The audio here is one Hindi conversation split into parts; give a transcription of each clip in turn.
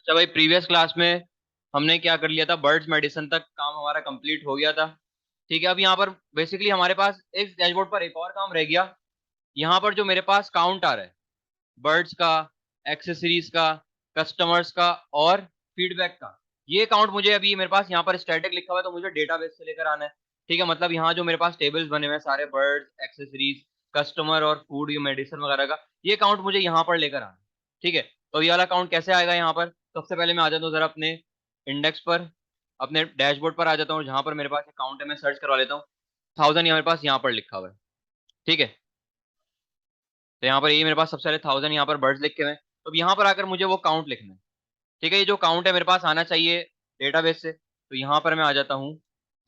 अच्छा भाई, प्रीवियस क्लास में हमने क्या कर लिया था, बर्ड्स मेडिसिन तक काम हमारा कंप्लीट हो गया था। ठीक है, अब यहाँ पर बेसिकली हमारे पास इस डैशबोर्ड पर एक और काम रह गया। यहाँ पर जो मेरे पास काउंट आ रहा है बर्ड्स का, एक्सेसरीज का, कस्टमर्स का और फीडबैक का, ये काउंट मुझे अभी मेरे पास यहाँ पर स्टैटिक लिखा हुआ है तो मुझे डेटाबेस से लेकर आना है। ठीक है, मतलब यहाँ जो मेरे पास टेबल्स बने हुए हैं सारे बर्ड्स, एक्सेसरीज, कस्टमर और फूड, ये मेडिसिन वगैरह का, ये काउंट मुझे यहाँ पर लेकर आना है। ठीक है, तो ये वाला काउंट कैसे आएगा यहाँ पर? सबसे पहले मैं आ जाता हूँ जरा अपने इंडेक्स पर, अपने डैशबोर्ड पर आ जाता हूँ जहां पर मेरे पास अकाउंट है, मैं सर्च करवा लेता हूँ। 1000 मेरे पास यहाँ पर लिखा हुआ है। ठीक है, तो यहाँ पर ये मेरे पास सबसे पहले 1000 यहाँ पर बर्ड्स लिखे हुए हैं, तो अब यहाँ पर आकर मुझे वो काउंट लिखना है। ठीक है, ये जो काउंट है मेरे पास आना चाहिए डेटाबेस से, तो यहाँ पर मैं आ जाता हूँ।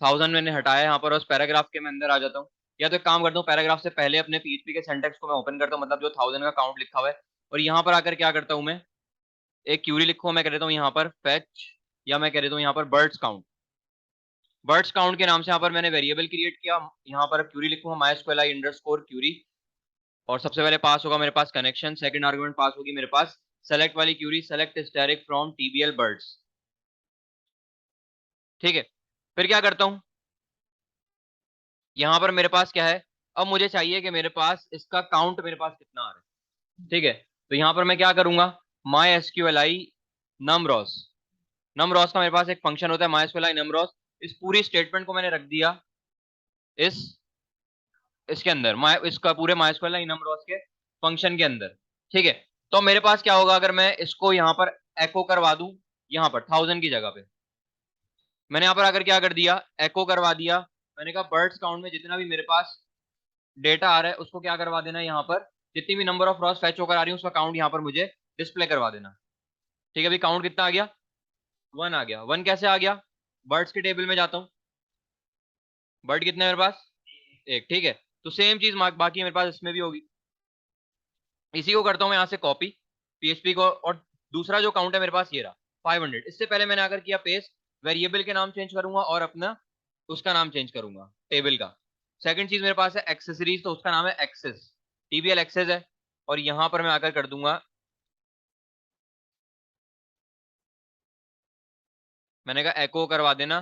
1000 मैंने हटाया यहाँ पर, उस पैराग्राफ के मैं अंदर आ जाता हूँ। या तो एक काम करता हूँ, पैराग्राफ से पहले अपने पीएचपी के सिंटैक्स को मैं ओपन करता हूँ, मतलब जो 1000 का काउंट लिखा हुआ है, और यहाँ पर आकर क्या करता हूँ मैं, एक क्यूरी लिखूँ, मैं कह देता हूँ यहाँ पर फेच, या मैं कह देता हूँ यहाँ पर बर्ड्स काउंट। बर्ड्स काउंट के नाम से यहाँ पर मैंने वेरिएबल क्रिएट किया, यहाँ पर क्यूरी लिखूंगा माइस्क्वेल अंडरस्कोर क्यूरी, और सबसे पहले पास होगा मेरे पास कनेक्शन, सेकंड आर्गुमेंट पास होगी मेरे पास सेलेक्ट वाली query, select static from TBL birds. ठीक है, फिर क्या करता हूं, यहां पर मेरे पास क्या है, अब मुझे चाहिए कि मेरे पास इसका काउंट मेरे पास कितना आ रहा है। ठीक है, तो यहां पर मैं क्या करूंगा, माई एसक्यूएलआई नमरॉस, नमरॉस का मेरे पास एक फंक्शन होता है माई एसक्यूएलआई नमरॉस। इस पूरी स्टेटमेंट को मैंने रख दिया इस इसके अंदर, इसका पूरे माइस्क्वेल नमरॉस के फंक्शन के अंदर। ठीक है, तो मेरे पास क्या होगा अगर मैं इसको यहाँ पर एको करवा दूं, यहाँ पर 1000 की जगह पे मैंने यहाँ पर आकर क्या कर दिया, एको करवा दिया। मैंने कहा बर्ड्स काउंट में जितना भी मेरे पास डेटा आ रहा है उसको क्या करवा देना है, यहाँ पर जितनी भी नंबर ऑफ रॉस फैच होकर आ रही है उसका काउंट यहाँ पर मुझे डिस्प्ले करवा देना। ठीक है, अभी काउंट कितना आ गया, 1 आ गया। 1 कैसे आ गया, बर्ड्स के टेबल में जाता हूँ, बर्ड कितने मेरे पास, एक। ठीक है, तो सेम चीज बाकी मेरे पास इसमें भी होगी। इसी को करता हूं मैं यहाँ से कॉपी पीएचपी को, और दूसरा जो काउंट है मेरे पास ये रहा 500। इससे पहले मैंने अगर किया पेस्ट, वेरिएबल के नाम चेंज करूंगा और अपना उसका नाम चेंज करूंगा टेबल का। सेकंड चीज मेरे पास है एक्सेसरीज, तो उसका नाम है एक्सेस, टीबीएल एक्सेस है। और यहां पर मैं आकर कर दूंगा, मैंने कहा एको करवा देना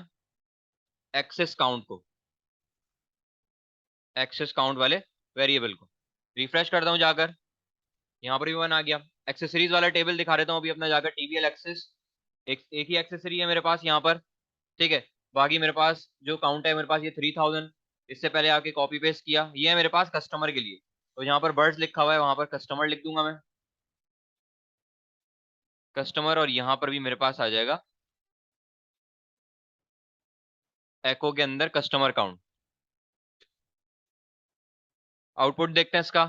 एक्सेस काउंट को, एक्सेस काउंट वाले वेरिएबल को। रिफ्रेश करता हूं जाकर, यहाँ पर भी 1 आ गया। एक्सेसरीज वाला टेबल दिखा देता हूँ अभी अपना जाकर, टीबीएल एक्सेस, एक ही एक्सेसरी है मेरे पास यहाँ पर। ठीक है, बाकी मेरे पास जो काउंट है मेरे पास ये 3000। इससे पहले आके कॉपी पेस्ट किया, ये है मेरे पास कस्टमर के लिए, तो यहाँ पर बर्ड्स लिखा हुआ है वहां पर कस्टमर लिख दूंगा मैं, कस्टमर। और यहाँ पर भी मेरे पास आ जाएगा एको के अंदर कस्टमर काउंट। आउटपुट देखते हैं इसका।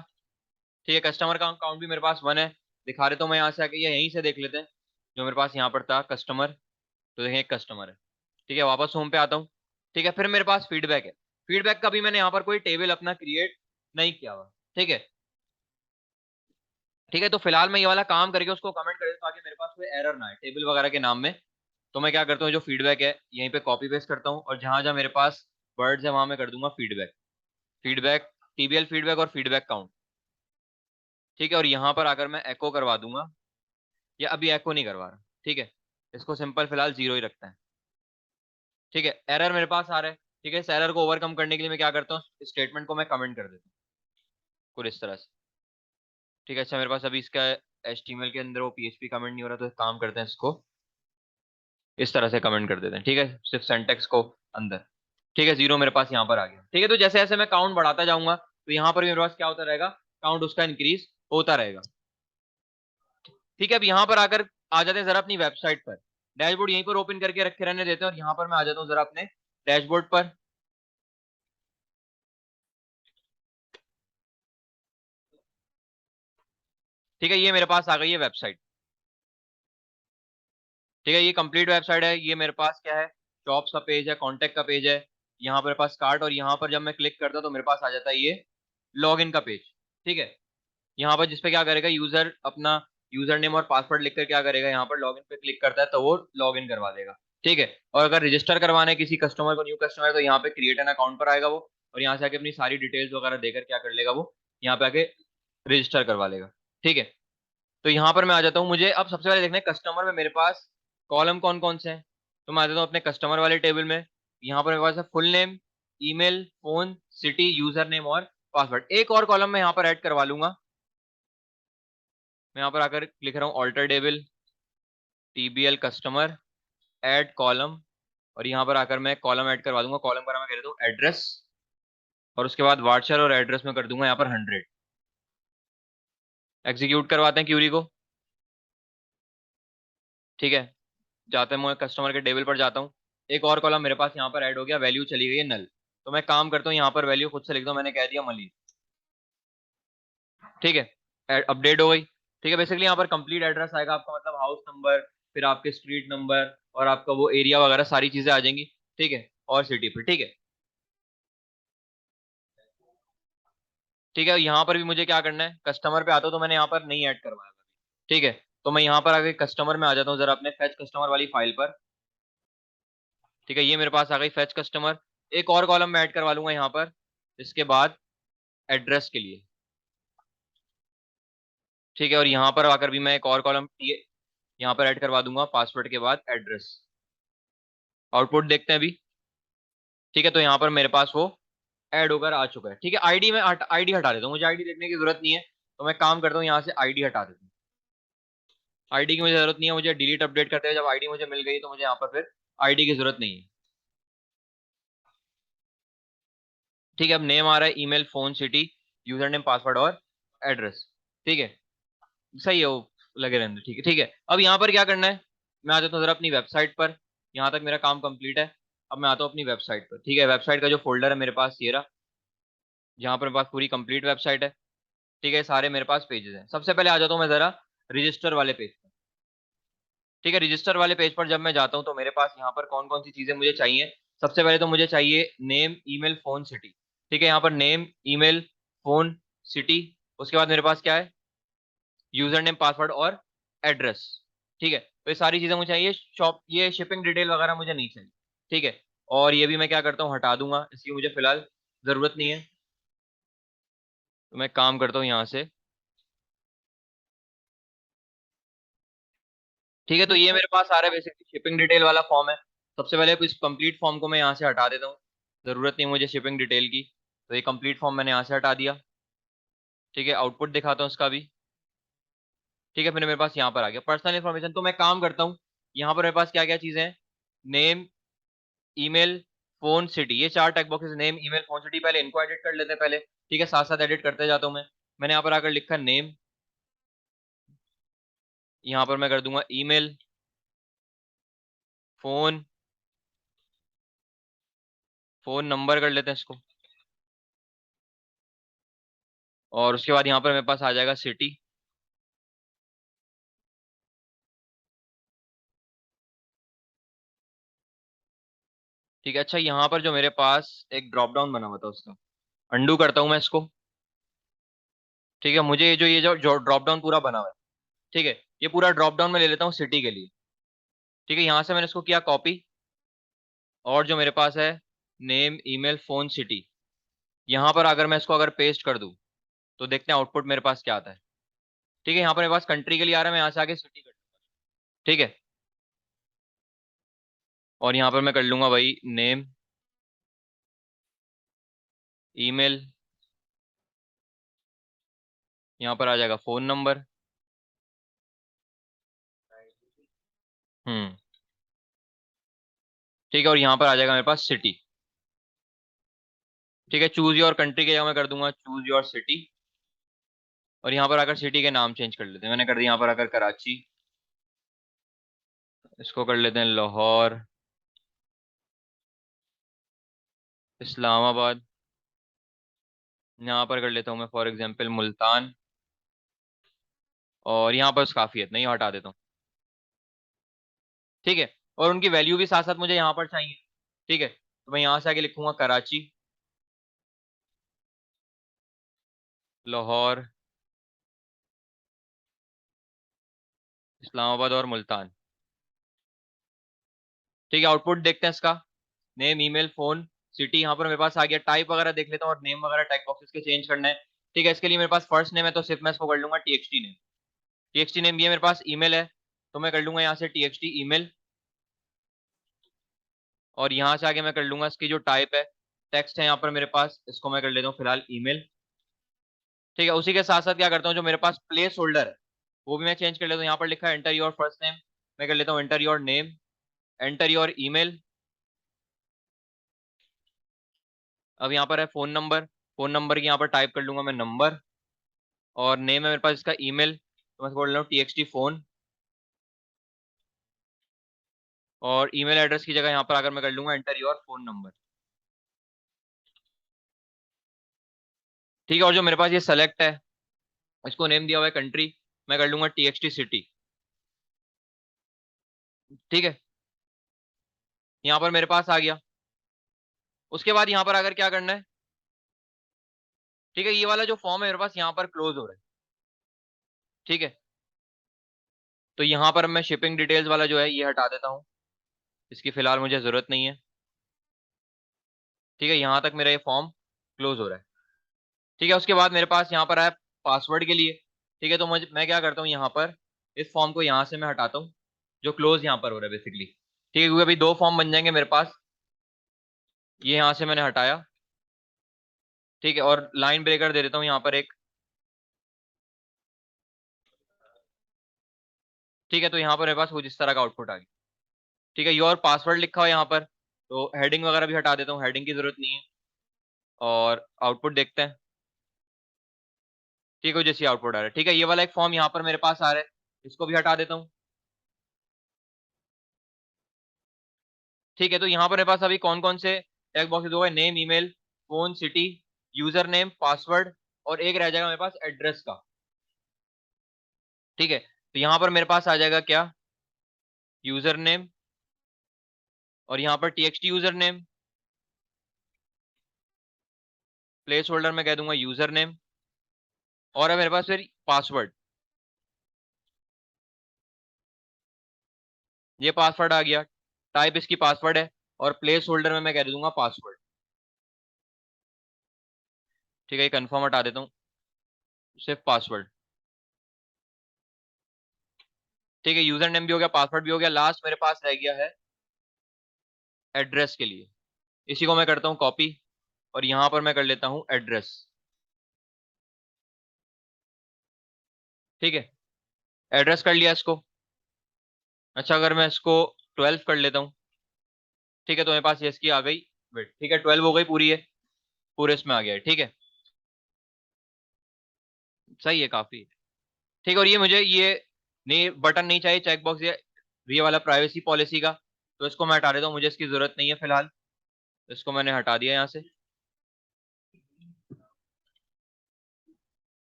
ठीक है, कस्टमर का काउंट भी मेरे पास 1 है, दिखा रहे तो मैं यहाँ से आके ये यहीं से देख लेते हैं जो मेरे पास यहाँ पर था कस्टमर, तो देखें एक कस्टमर है। ठीक है, वापस होम पे आता हूँ। ठीक है, फिर मेरे पास फीडबैक है, फीडबैक का भी मैंने यहाँ पर कोई टेबल अपना क्रिएट नहीं किया हुआ। ठीक है, ठीक है, तो फिलहाल मैं ये वाला काम करके उसको कमेंट कर देता हूँ ताकि मेरे पास कोई एरर ना आए टेबल वगैरह के नाम में। तो मैं क्या करता हूँ, जो फीडबैक है यहीं पे कॉपी पेस्ट करता हूँ, और जहां जहां मेरे पास वर्ड्स है वहां मैं कर दूंगा फीडबैक, फीडबैक, टीबीएल फीडबैक और फीडबैक काउंट। ठीक है, और यहाँ पर आकर मैं एको करवा दूंगा, या अभी एको नहीं करवा रहा। ठीक है, इसको सिंपल फिलहाल 0 ही रखता है। ठीक है, एरर मेरे पास आ रहा है। ठीक है, इस एरर को ओवरकम करने के लिए मैं क्या करता हूँ, स्टेटमेंट को मैं कमेंट कर देता हूँ कुछ इस तरह से। ठीक है, अच्छा मेरे पास अभी इसका HTML के अंदर वो PHP कमेंट नहीं हो रहा, तो एक काम करते हैं, इसको इस तरह से कमेंट कर देते हैं। ठीक है, सिर्फ सेंटेक्स को अंदर। ठीक है, 0 मेरे पास यहाँ पर आ गया। ठीक है, तो जैसे जैसे मैं काउंट बढ़ाता जाऊंगा तो यहाँ पर भी मेरे पास क्या होता रहेगा, काउंट उसका इंक्रीज होता रहेगा। ठीक है, अब यहाँ पर आकर आ जाते हैं जरा अपनी वेबसाइट पर, डैशबोर्ड यहीं पर ओपन करके रखे रहने देते हैं, और यहाँ पर मैं आ जाता हूँ जरा अपने डैशबोर्ड पर। ठीक है, ये मेरे पास आ गई है वेबसाइट। ठीक है, ये कंप्लीट वेबसाइट है। ये मेरे पास क्या है, शॉप्स का पेज है, कॉन्टेक्ट का पेज है, यहाँ पर पास कार्ट, और यहाँ पर जब मैं क्लिक करता हूँ तो मेरे पास आ जाता है ये लॉग इन का पेज। ठीक है, यहाँ पर जिसपे क्या करेगा यूजर अपना यूजर नेम और पासवर्ड लिखकर क्या करेगा, यहाँ पर लॉगिन पे क्लिक करता है तो वो लॉगिन करवा देगा। ठीक है, और अगर रजिस्टर करवाना है किसी कस्टमर को, न्यू कस्टमर, तो यहाँ पे क्रिएट एन अकाउंट पर आएगा वो, और यहाँ से आके अपनी सारी डिटेल्स वगैरह देकर क्या कर लेगा वो, यहाँ पे आके रजिस्टर करवा लेगा। ठीक है, तो यहाँ पर मैं आ जाता हूँ, मुझे अब सबसे पहले देखना है कस्टमर में मेरे पास कॉलम कौन कौन से हैं। तो मैं आ जाता हूँ अपने कस्टमर वाले टेबल में। यहाँ पर मेरे पास है full name, email, phone, city, user name और पासवर्ड। एक और कॉलम मैं यहाँ पर ऐड करवा लूंगा। मैं यहाँ पर आकर लिख रहा हूँ alter table TBL customer add column, और यहाँ पर आकर मैं कॉलम ऐड करवा दूंगा। कॉलम का नाम मैं कह देता हूँ एड्रेस, और उसके बाद वार्चर और एड्रेस में कर दूंगा यहाँ पर 100। एग्जीक्यूट करवाते हैं क्यूरी को। ठीक है, जाते हैं मैं कस्टमर के टेबल पर जाता हूँ। एक और कॉलम मेरे पास यहाँ पर ऐड हो गया, वैल्यू चली गई है नल। तो मैं काम करता हूँ, यहाँ पर वैल्यू खुद से लिख दो, मैंने कह दिया मलिन। ठीक है, अपडेट हो गई। ठीक है, बेसिकली यहाँ पर कंप्लीट एड्रेस आएगा आपका, मतलब हाउस नंबर, फिर आपके स्ट्रीट नंबर और आपका वो एरिया वगैरह सारी चीजें आ जाएंगी। ठीक है, और सिटी पर। ठीक है, ठीक है, यहाँ पर भी मुझे क्या करना है, कस्टमर पे आता हूँ तो मैंने यहाँ पर नहीं ऐड करवाया। ठीक है, तो मैं यहाँ पर आगे कस्टमर में आ जाता हूँ जरा अपने फेच कस्टमर वाली फाइल पर। ठीक है, ये मेरे पास आ गई फेच कस्टमर। एक और कॉलम मैं ऐड करवा लूंगा यहाँ पर, इसके बाद एड्रेस के लिए। ठीक है, और यहाँ पर आकर भी मैं एक और कॉलम यहाँ पर ऐड करवा दूंगा पासवर्ड के बाद एड्रेस। आउटपुट देखते हैं अभी। ठीक है, तो यहाँ पर मेरे पास वो ऐड होकर आ चुका है। ठीक है, आईडी में आईडी हटा देता हूँ, मुझे आईडी देखने की जरूरत नहीं है। तो मैं काम करता हूँ, यहाँ से आईडी हटा देता हूँ। आईडी की मुझे जरूरत नहीं है, मुझे डिलीट अपडेट करते हुए जब आईडी मुझे मिल गई तो मुझे यहाँ पर फिर आईडी की जरूरत नहीं है। ठीक है, अब नेम आ रहा है, email, phone, city, user name, password और एड्रेस। ठीक है, सही है वो, लगे रहने दो। ठीक है, ठीक है, अब यहाँ पर क्या करना है, मैं आ जाता हूँ जरा अपनी वेबसाइट पर। यहाँ तक मेरा काम कंप्लीट है। अब मैं आता हूँ अपनी वेबसाइट पर। ठीक है, वेबसाइट का जो फोल्डर है मेरे पास ये रहा, जहाँ पर मेरे पास पूरी कंप्लीट वेबसाइट है। ठीक है, सारे मेरे पास पेजेस हैं। सबसे पहले आ जाता हूँ मैं जरा रजिस्टर वाले पेज पर। ठीक है, रजिस्टर वाले पेज पर जब मैं जाता हूँ तो मेरे पास यहाँ पर कौन कौन सी चीजें मुझे चाहिए। सबसे पहले तो मुझे चाहिए नेम, ईमेल, फोन, सिटी। ठीक है, यहाँ पर नेम, ईमेल, फोन, सिटी। उसके बाद मेरे पास क्या है, यूजर नेम, पासवर्ड और एड्रेस। ठीक है, तो ये सारी चीजें मुझे चाहिए। शॉप, ये शिपिंग डिटेल वगैरह मुझे नहीं चाहिए। ठीक है, और ये भी मैं क्या करता हूँ, हटा दूंगा, इसकी मुझे फिलहाल जरूरत नहीं है। तो मैं काम करता हूँ यहाँ से। ठीक है, तो ये मेरे पास आ रहा है बेसिकली शिपिंग डिटेल वाला फॉर्म है। सबसे पहले इस कंप्लीट फॉर्म को मैं यहाँ से हटा देता हूँ, जरूरत नहीं मुझे शिपिंग डिटेल की। तो ये कंप्लीट फॉर्म मैंने यहाँ से हटा दिया। ठीक है, आउटपुट दिखाता हूँ इसका भी। ठीक है, फिर मेरे पास यहाँ पर आ गया पर्सनल इन्फॉर्मेशन। तो मैं काम करता हूँ, यहाँ पर मेरे पास क्या क्या चीजें हैं, नेम, ईमेल, फोन, सिटी, ये चार tag boxes, name, email, phone, city. पहले इनको एडिट कर लेते हैं पहले। ठीक है, साथ साथ एडिट करते जाता हूँ मैं। मैंने यहाँ पर आकर लिखा नेम, यहाँ पर मैं कर दूंगा ईमेल, फोन, फोन नंबर कर लेते हैं इसको, और उसके बाद यहाँ पर मेरे पास आ जाएगा सिटी। ठीक है, अच्छा, यहाँ पर जो मेरे पास एक ड्रॉप डाउन बना हुआ था उसका अंडू करता हूँ मैं इसको। ठीक है, मुझे ये जो ड्रॉप डाउन पूरा बना हुआ है, ठीक है, ये पूरा ड्रॉप डाउन में ले लेता हूँ सिटी के लिए। ठीक है, यहाँ से मैंने इसको किया कॉपी, और जो मेरे पास है नेम, ईमेल, फोन, सिटी, यहाँ पर अगर मैं इसको अगर पेस्ट कर दूँ तो देखते हैं आउटपुट मेरे पास क्या आता है। ठीक है, यहाँ पर मेरे पास कंट्री के लिए आ रहा है, मैं यहाँ से आगे सिटी कर दूंगा। ठीक है, और यहाँ पर मैं कर लूंगा वही नेम, ईमेल, यहाँ पर आ जाएगा फोन नंबर। हम्म, ठीक है, और यहाँ पर आ जाएगा मेरे पास सिटी। ठीक है, चूज योर कंट्री के जगह मैं कर दूंगा चूज योर सिटी, और यहाँ पर आकर सिटी के नाम चेंज कर लेते हैं। मैंने कर दिया यहाँ पर आकर कराची, इसको कर लेते हैं लाहौर, इस्लामाबाद, यहाँ पर कर लेता हूँ मैं फॉर एग्जांपल मुल्तान, और यहाँ पर काफी है, नहीं हटा देता हूँ। ठीक है, और उनकी वैल्यू भी साथ साथ मुझे यहाँ पर चाहिए। ठीक है, तो मैं यहाँ से आगे लिखूंगा कराची, लाहौर, इस्लामाबाद और मुल्तान। ठीक है, आउटपुट देखते हैं इसका। नेम, ईमेल, फोन, सिटी, यहाँ पर मेरे पास आ गया। टाइप वगैरह देख लेता हूँ, और नेम वगैरह टैग बॉक्सेस के चेंज करना है। ठीक है, इसके लिए मेरे पास फर्स्ट नेम है तो सिर्फ मैं इसको कर लूंगा टीएक्सटी नेम। txt नेम ये मेरे पास ईमेल है, तो मैं कर लूंगा यहाँ से txt ईमेल, और यहाँ से आगे मैं कर लूंगा इसकी जो टाइप है टेक्स्ट है यहाँ पर मेरे पास, इसको मैं कर लेता हूँ फिलहाल ईमेल। ठीक है, उसी के साथ साथ क्या करता हूँ, जो मेरे पास प्लेस होल्डर है वो भी मैं चेंज कर लेता हूँ। यहाँ पर लिखा है एंटर योर फर्स्ट नेम, मैं कर लेता हूँ enter your name, enter your email. अब यहाँ पर है फोन नंबर, फोन नंबर की यहाँ पर टाइप कर लूंगा मैं नंबर, और नेम है मेरे पास इसका ईमेल, तो मैं बोल रहा हूँ txt फोन, और ईमेल एड्रेस की जगह यहाँ पर आकर मैं कर लूंगा एंटर योर फोन नंबर। ठीक है, और जो मेरे पास ये सेलेक्ट है, इसको नेम दिया हुआ है कंट्री, मैं कर लूंगा txt सिटी। ठीक है, यहाँ पर मेरे पास आ गया। उसके बाद यहाँ पर अगर क्या करना है, ठीक है, ये वाला जो फॉर्म है मेरे पास यहाँ पर क्लोज हो रहा है। ठीक है, तो यहाँ पर मैं शिपिंग डिटेल्स वाला जो है ये हटा देता हूँ, इसकी फिलहाल मुझे जरूरत नहीं है। ठीक है, यहाँ तक मेरा ये फॉर्म क्लोज हो रहा है। ठीक है, उसके बाद मेरे पास यहाँ पर है पासवर्ड के लिए। ठीक है, तो मैं क्या करता हूँ, यहाँ पर इस फॉर्म को यहाँ से मैं हटाता हूँ, जो क्लोज यहाँ पर हो रहा है बेसिकली। ठीक है, क्योंकि अभी दो फॉर्म बन जाएंगे मेरे पास, ये यहाँ से मैंने हटाया। ठीक है, और लाइन ब्रेकर दे देता हूँ यहाँ पर एक। ठीक है, तो यहाँ पर मेरे पास कुछ इस तरह का आउटपुट आ गया। ठीक है, योर पासवर्ड लिखा हुआ है यहाँ पर, तो हेडिंग वगैरह भी हटा देता हूँ, हेडिंग की जरूरत नहीं है, और आउटपुट देखते हैं। ठीक है, जैसे आउटपुट आ रहा है। ठीक है, ये वाला एक फॉर्म यहाँ पर मेरे पास आ रहा है, इसको भी हटा देता हूँ। ठीक है, तो यहाँ पर मेरे पास अभी कौन कौन से टेक्स्ट बॉक्सेस हो गए, name, email, phone, city, user name, password, और एक रह जाएगा मेरे पास एड्रेस का। ठीक है, तो यहाँ पर मेरे पास आ जाएगा क्या, यूजर नेम, और यहाँ पर txt user name, place holder में कह दूंगा यूजर नेम, और है मेरे पास फिर पासवर्ड। ये पासवर्ड आ गया, टाइप इसकी पासवर्ड है, और प्लेस होल्डर में मैं कह दूंगा पासवर्ड। ठीक है, ये कंफर्म हटा देता हूँ, सिर्फ पासवर्ड। ठीक है, यूजर नेम भी हो गया, पासवर्ड भी हो गया, लास्ट मेरे पास रह गया है एड्रेस के लिए। इसी को मैं करता हूँ कॉपी, और यहां पर मैं कर लेता हूँ एड्रेस। ठीक है, एड्रेस कर लिया इसको। अच्छा, अगर मैं इसको 12 कर लेता हूँ, ठीक है, तो मेरे पास ये इसकी आ गई वेट। ठीक है, 12 हो गई पूरी है, पूरे इसमें आ गया है। ठीक है, सही है काफी। ठीक है, और ये मुझे ये नहीं बटन नहीं चाहिए, चेक बॉक्स ये वाला प्राइवेसी पॉलिसी का, तो इसको मैं हटा देता हूँ, मुझे इसकी जरूरत नहीं है फिलहाल, इसको मैंने हटा दिया यहाँ से।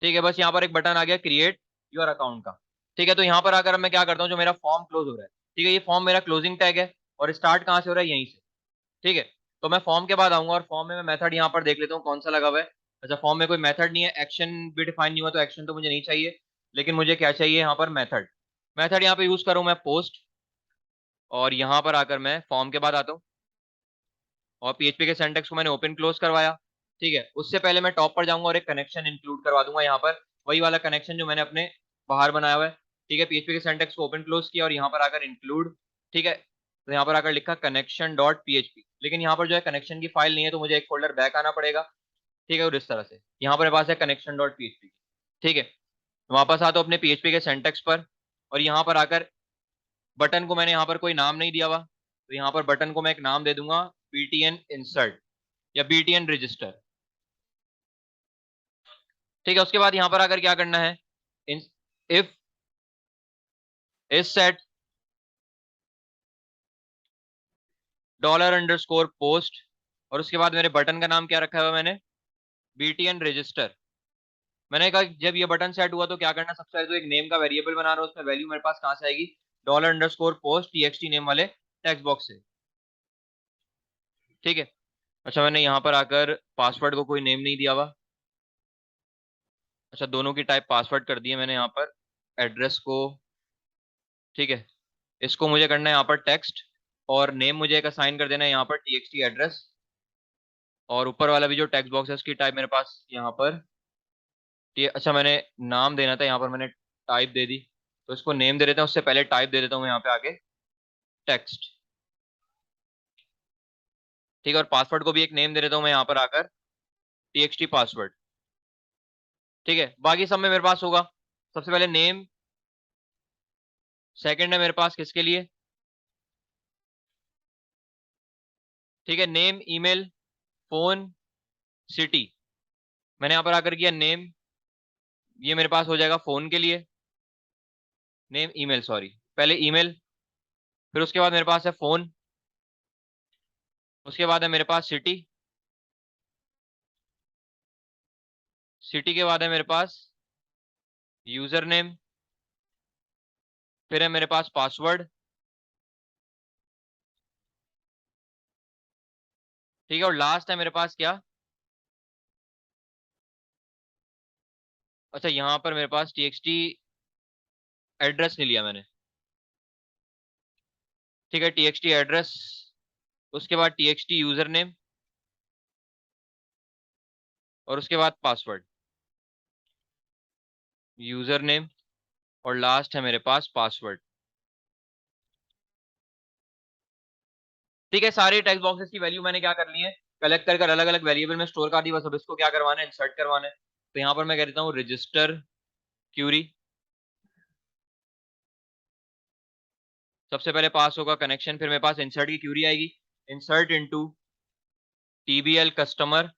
ठीक है, बस यहाँ पर एक बटन आ गया क्रिएट योर अकाउंट का। ठीक है, तो यहाँ पर आकर मैं क्या करता हूँ, जो मेरा फॉर्म क्लोज हो रहा है, ठीक है, ये फॉर्म मेरा क्लोजिंग टैग है, और स्टार्ट कहाँ से हो रहा है, यहीं से। ठीक है, तो मैं फॉर्म के बाद आऊंगा, और फॉर्म में मैं मेथड यहाँ पर देख लेता हूँ कौन सा लगा हुआ है। अच्छा, फॉर्म में कोई मेथड नहीं है, एक्शन भी डिफाइन नहीं हुआ, तो एक्शन तो मुझे नहीं चाहिए, लेकिन मुझे क्या चाहिए यहाँ पर, मेथड। मेथड यहाँ पे यूज करूँ मैं पोस्ट, और यहाँ पर आकर मैं फॉर्म के बाद आता हूँ, और पीएचपी के सिंटैक्स को मैंने ओपन क्लोज करवाया। ठीक है, उससे पहले मैं टॉप पर जाऊंगा और एक कनेक्शन इंक्लूड करवा दूंगा यहाँ पर, वही वाला कनेक्शन जो मैंने अपने बाहर बनाया हुआ है। ठीक है, पीएचपी के सिंटैक्स को ओपन क्लोज किया, और यहाँ पर आकर इंक्लूड। ठीक है, तो यहाँ पर आकर लिखा कनेक्शन डॉट पीएचपी, लेकिन यहाँ पर जो है कनेक्शन की फाइल नहीं है, तो मुझे एक फोल्डर बैक आना पड़ेगा। ठीक है, और इस तरह से यहाँ पर मेरे पास है कनेक्शन डॉट पीएचपी। ठीक है, वापस आता हूँ अपने पीएचपी के सिंटैक्स पर, और यहाँ पर आकर बटन को मैंने यहाँ पर कोई नाम नहीं दिया हुआ, तो यहाँ पर बटन को मैं एक नाम दे दूंगा, btn insert या btn register। ठीक है, उसके बाद यहाँ पर आकर क्या करना है, इफ इज सेट $_ और उसके बाद मेरे बटन का नाम क्या रखा हुआ है मैंने, btn register। मैंने कहा जब ये बटन सेट हुआ तो क्या करना, सबसे पहले तो एक नेम का वेरिएबल बना रहा हूँ, उसमें वैल्यू मेरे पास कहाँ से आएगी, $_ txt नेम वाले टेक्स्ट बॉक्स से। ठीक है, अच्छा, मैंने यहाँ पर आकर पासवर्ड को कोई नेम नहीं दिया हुआ। अच्छा, दोनों की टाइप पासवर्ड कर दी है मैंने यहाँ पर, एड्रेस को। ठीक है, इसको मुझे करना है यहाँ पर टेक्स्ट, और नेम मुझे एक असाइन कर देना है यहाँ पर txt एड्रेस, और ऊपर वाला भी जो टेक्स्ट बॉक्स है उसकी टाइप मेरे पास यहाँ पर अच्छा, मैंने नाम देना था, यहाँ पर मैंने टाइप दे दी। तो इसको नेम दे देते हैं, उससे पहले टाइप दे देता हूँ यहाँ पे आके टेक्स्ट। ठीक है, और पासवर्ड को भी एक नेम दे देता हूँ मैं यहाँ पर आकर txt पासवर्ड। ठीक है, बाकी सब में मेरे पास होगा। सबसे पहले नेम, सेकंड है मेरे पास किसके लिए, ठीक है, नेम, ईमेल, फोन, सिटी। मैंने यहाँ पर आकर किया नेम, ये मेरे पास हो जाएगा फोन के लिए, नेम ईमेल सॉरी, पहले ईमेल, फिर उसके बाद मेरे पास है फोन, उसके बाद है मेरे पास सिटी, सिटी के बाद है मेरे पास यूजर नेम, फिर है मेरे पास पासवर्ड। ठीक है, और लास्ट है मेरे पास क्या, अच्छा यहाँ पर मेरे पास txt एड्रेस नहीं लिया मैंने। ठीक है, txt एड्रेस, उसके बाद txt यूजर नेम, और उसके बाद पासवर्ड, यूजर नेम, और लास्ट है मेरे पास पासवर्ड। ठीक है, सारे टेक्स्ट बॉक्सेस की वैल्यू मैंने क्या कर ली है, कलेक्ट कर अलग अलग वेरिएबल में स्टोर कर दी। बस अब इसको क्या करवाना है, इंसर्ट करवाना है। तो यहाँ पर मैं कह देता हूँ रजिस्टर क्यूरी। सबसे पहले पास होगा कनेक्शन, फिर मेरे पास इंसर्ट की क्यूरी आएगी, इंसर्ट इनटू टीबीएल कस्टमर।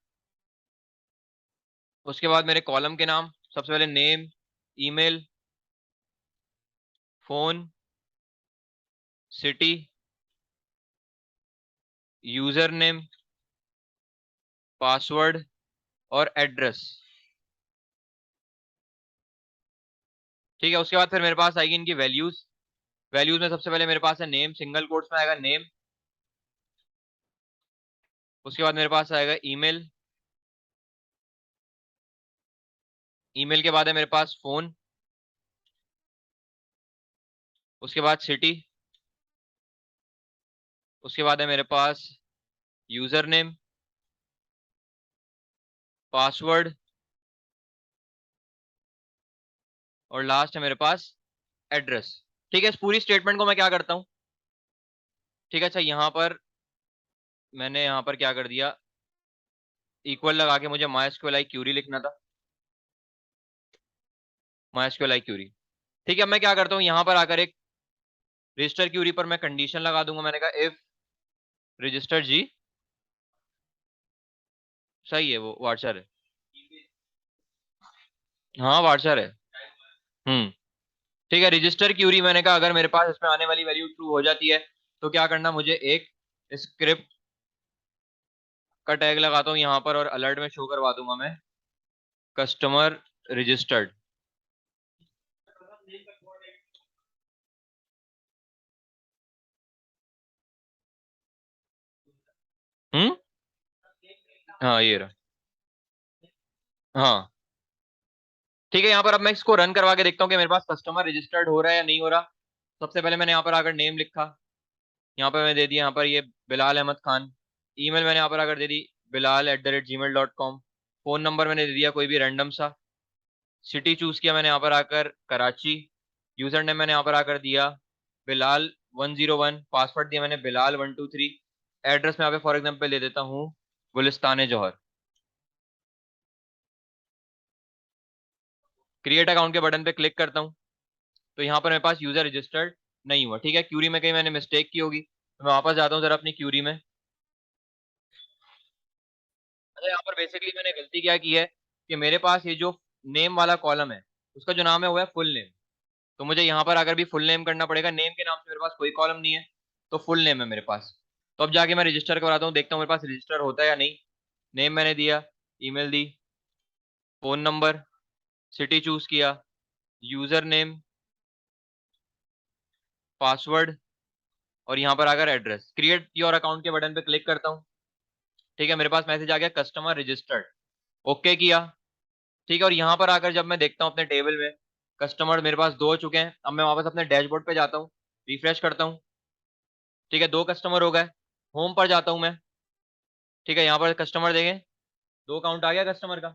उसके बाद मेरे कॉलम के नाम, सबसे पहले name, email, phone, city, user name, password, और एड्रेस। ठीक है, उसके बाद फिर मेरे पास आएगी इनकी वैल्यूज। वैल्यूज में सबसे पहले मेरे पास है नेम, सिंगल कोट्स में आएगा नेम। उसके बाद मेरे पास आएगा ईमेल, ईमेल के बाद है मेरे पास फोन। उसके बाद सिटी, उसके बाद है मेरे पास यूजर नेम, पासवर्ड, और लास्ट है मेरे पास एड्रेस। ठीक है, इस पूरी स्टेटमेंट को मैं क्या करता हूँ, ठीक है, अच्छा यहाँ पर मैंने यहाँ पर क्या कर दिया, इक्वल लगा के मुझे MySQL क्यूरी लिखना था, MySQL क्यूरी। ठीक है, अब मैं क्या करता हूँ, यहाँ पर आकर एक रजिस्टर क्यूरी पर मैं कंडीशन लगा दूंगा। मैंने कहा इफ रजिस्टर जी, सही है वो वार्चर है, हाँ वार्चर है। ठीक है, रजिस्टर क्यूरी, मैंने कहा अगर मेरे पास इसमें आने वाली वैल्यू ट्रू हो जाती है तो क्या करना, मुझे एक स्क्रिप्ट का टैग लगाता हूँ यहाँ पर और अलर्ट में शो करवा दूंगा मैं कस्टमर रजिस्टर्ड। हम्म, हाँ ये रहा, हाँ। ठीक है, यहाँ पर अब मैं इसको रन करवा के देखता हूँ कि मेरे पास कस्टमर रजिस्टर्ड हो रहा है या नहीं हो रहा। सबसे पहले मैंने यहाँ पर आकर नेम लिखा, यहाँ पर मैं दे दिया यहाँ पर ये बिलाल अहमद खान। ईमेल मैंने यहाँ पर आकर दे दी bilal@gmail.com। फोन नंबर मैंने दे दिया कोई भी रैंडम सा। सिटी चूज किया मैंने यहाँ पर आकर कराची। यूजर नेम मैंने यहाँ पर आकर दिया बिलाल101। पासवर्ड दिया मैंने बिलाल123। एड्रेस में यहाँ पे फॉर एग्जाम्पल दे देता हूँ गुलिस्तान जौहर। क्रिएट अकाउंट के बटन पे क्लिक करता हूँ तो यहाँ पर मेरे पास यूजर रजिस्टर्ड नहीं हुआ। ठीक है, क्यूरी में कहीं मैंने मिस्टेक की होगी तो मैं वापस जाता हूँ जरा अपनी क्यूरी में। अच्छा, यहाँ पर बेसिकली मैंने गलती क्या की है कि मेरे पास ये जो नेम वाला कॉलम है उसका जो नाम है वो है फुल नेम। तो मुझे यहाँ पर अगर भी फुल नेम करना पड़ेगा, नेम के नाम से मेरे पास कोई कॉलम नहीं है, तो फुल नेम है मेरे पास। तो अब जाके मैं रजिस्टर करवाता हूँ, देखता हूँ मेरे पास रजिस्टर होता है या नहीं। नेम मैंने दिया, ईमेल दी, फोन नंबर, सिटी चूज किया, यूजर नेम, पासवर्ड, और यहाँ पर आकर एड्रेस। क्रिएट योर अकाउंट के बटन पे क्लिक करता हूँ। ठीक है, मेरे पास मैसेज आ गया कस्टमर रजिस्टर्ड, ओके किया। ठीक है, और यहाँ पर आकर जब मैं देखता हूँ अपने टेबल में कस्टमर मेरे पास 2 हो चुके हैं। अब मैं वापस अपने डैशबोर्ड पे जाता हूँ, रिफ्रेश करता हूँ। ठीक है, 2 कस्टमर हो गए। होम पर जाता हूँ मैं। ठीक है, यहाँ पर कस्टमर देखें, 2 काउंट आ गया कस्टमर का।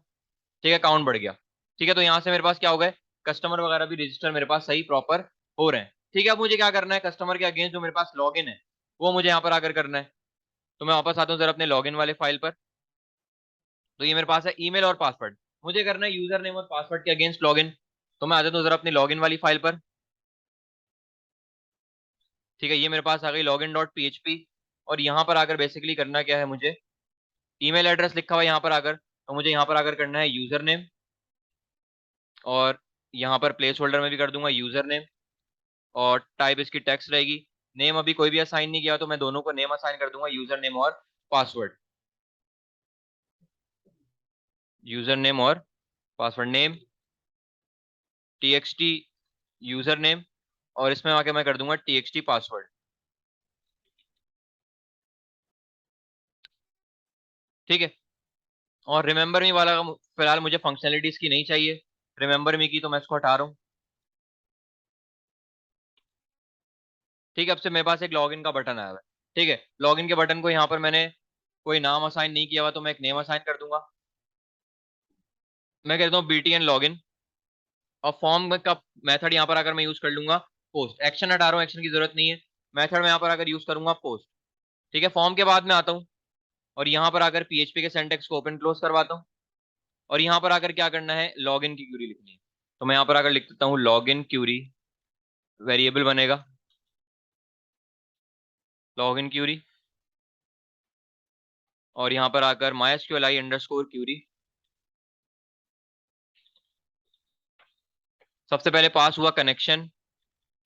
ठीक है, काउंट बढ़ गया। ठीक है, तो यहाँ से मेरे पास क्या हो गए, कस्टमर वगैरह भी रजिस्टर मेरे पास सही प्रॉपर हो रहे हैं। ठीक है, अब मुझे क्या करना है, कस्टमर के अगेंस्ट जो मेरे पास लॉगिन है वो मुझे यहाँ पर आकर करना है। तो मैं वापस आता हूँ जरा अपने लॉगिन वाले फाइल पर। तो ये मेरे पास है ईमेल और पासवर्ड, मुझे करना है यूजर नेम और पासवर्ड के अगेंस्ट लॉगिन। तो मैं आ जाता हूँ जरा अपनी लॉगिन वाली फाइल पर। ठीक है, ये मेरे पास आ गई लॉगिन डॉट php। और यहाँ पर आकर बेसिकली करना क्या है, मुझे ईमेल एड्रेस लिखा हुआ है यहाँ पर आकर, तो मुझे यहाँ पर आकर करना है यूजर नेम। और यहाँ पर प्लेस होल्डर में भी कर दूंगा यूजर नेम, और टाइप इसकी टेक्स्ट रहेगी। नेम अभी कोई भी असाइन नहीं किया तो मैं दोनों को नेम असाइन कर दूंगा, यूजर नेम और पासवर्ड। यूजर नेम और password, name txt user name, और इसमें आके मैं कर दूंगा txt पासवर्ड। ठीक है, और रिमेंबर मी वाला फिलहाल मुझे फंक्शनलिटीज की नहीं चाहिए, रिमेंबर मी की तो मैं इसको हटा रहा हूँ। ठीक है, अब से मेरे पास एक लॉगिन का बटन आया हुआ है। ठीक है, लॉगिन के बटन को यहाँ पर मैंने कोई नाम असाइन नहीं किया हुआ तो मैं एक नेम असाइन कर दूंगा। मैं कहता हूँ btn लॉगिन। और फॉर्म का मेथड यहाँ पर अगर मैं यूज कर लूंगा पोस्ट, एक्शन हटा रहा हूँ, एक्शन की जरूरत नहीं है। मेथड में यहाँ पर अगर यूज करूंगा पोस्ट। ठीक है, फॉर्म के बाद में आता हूँ और यहाँ पर आकर पीएचपी के सिंटैक्स को ओपन क्लोज करवाता हूँ। और यहाँ पर आकर क्या करना है, लॉगिन की क्यूरी लिखनी है। तो मैं यहाँ पर आकर लिख देता हूँ लॉगिन क्यूरी, वेरिएबल बनेगा लॉगिन क्यूरी। और यहाँ पर आकर MySQLi अंडरस्कोर क्यूरी। सबसे पहले पास हुआ कनेक्शन।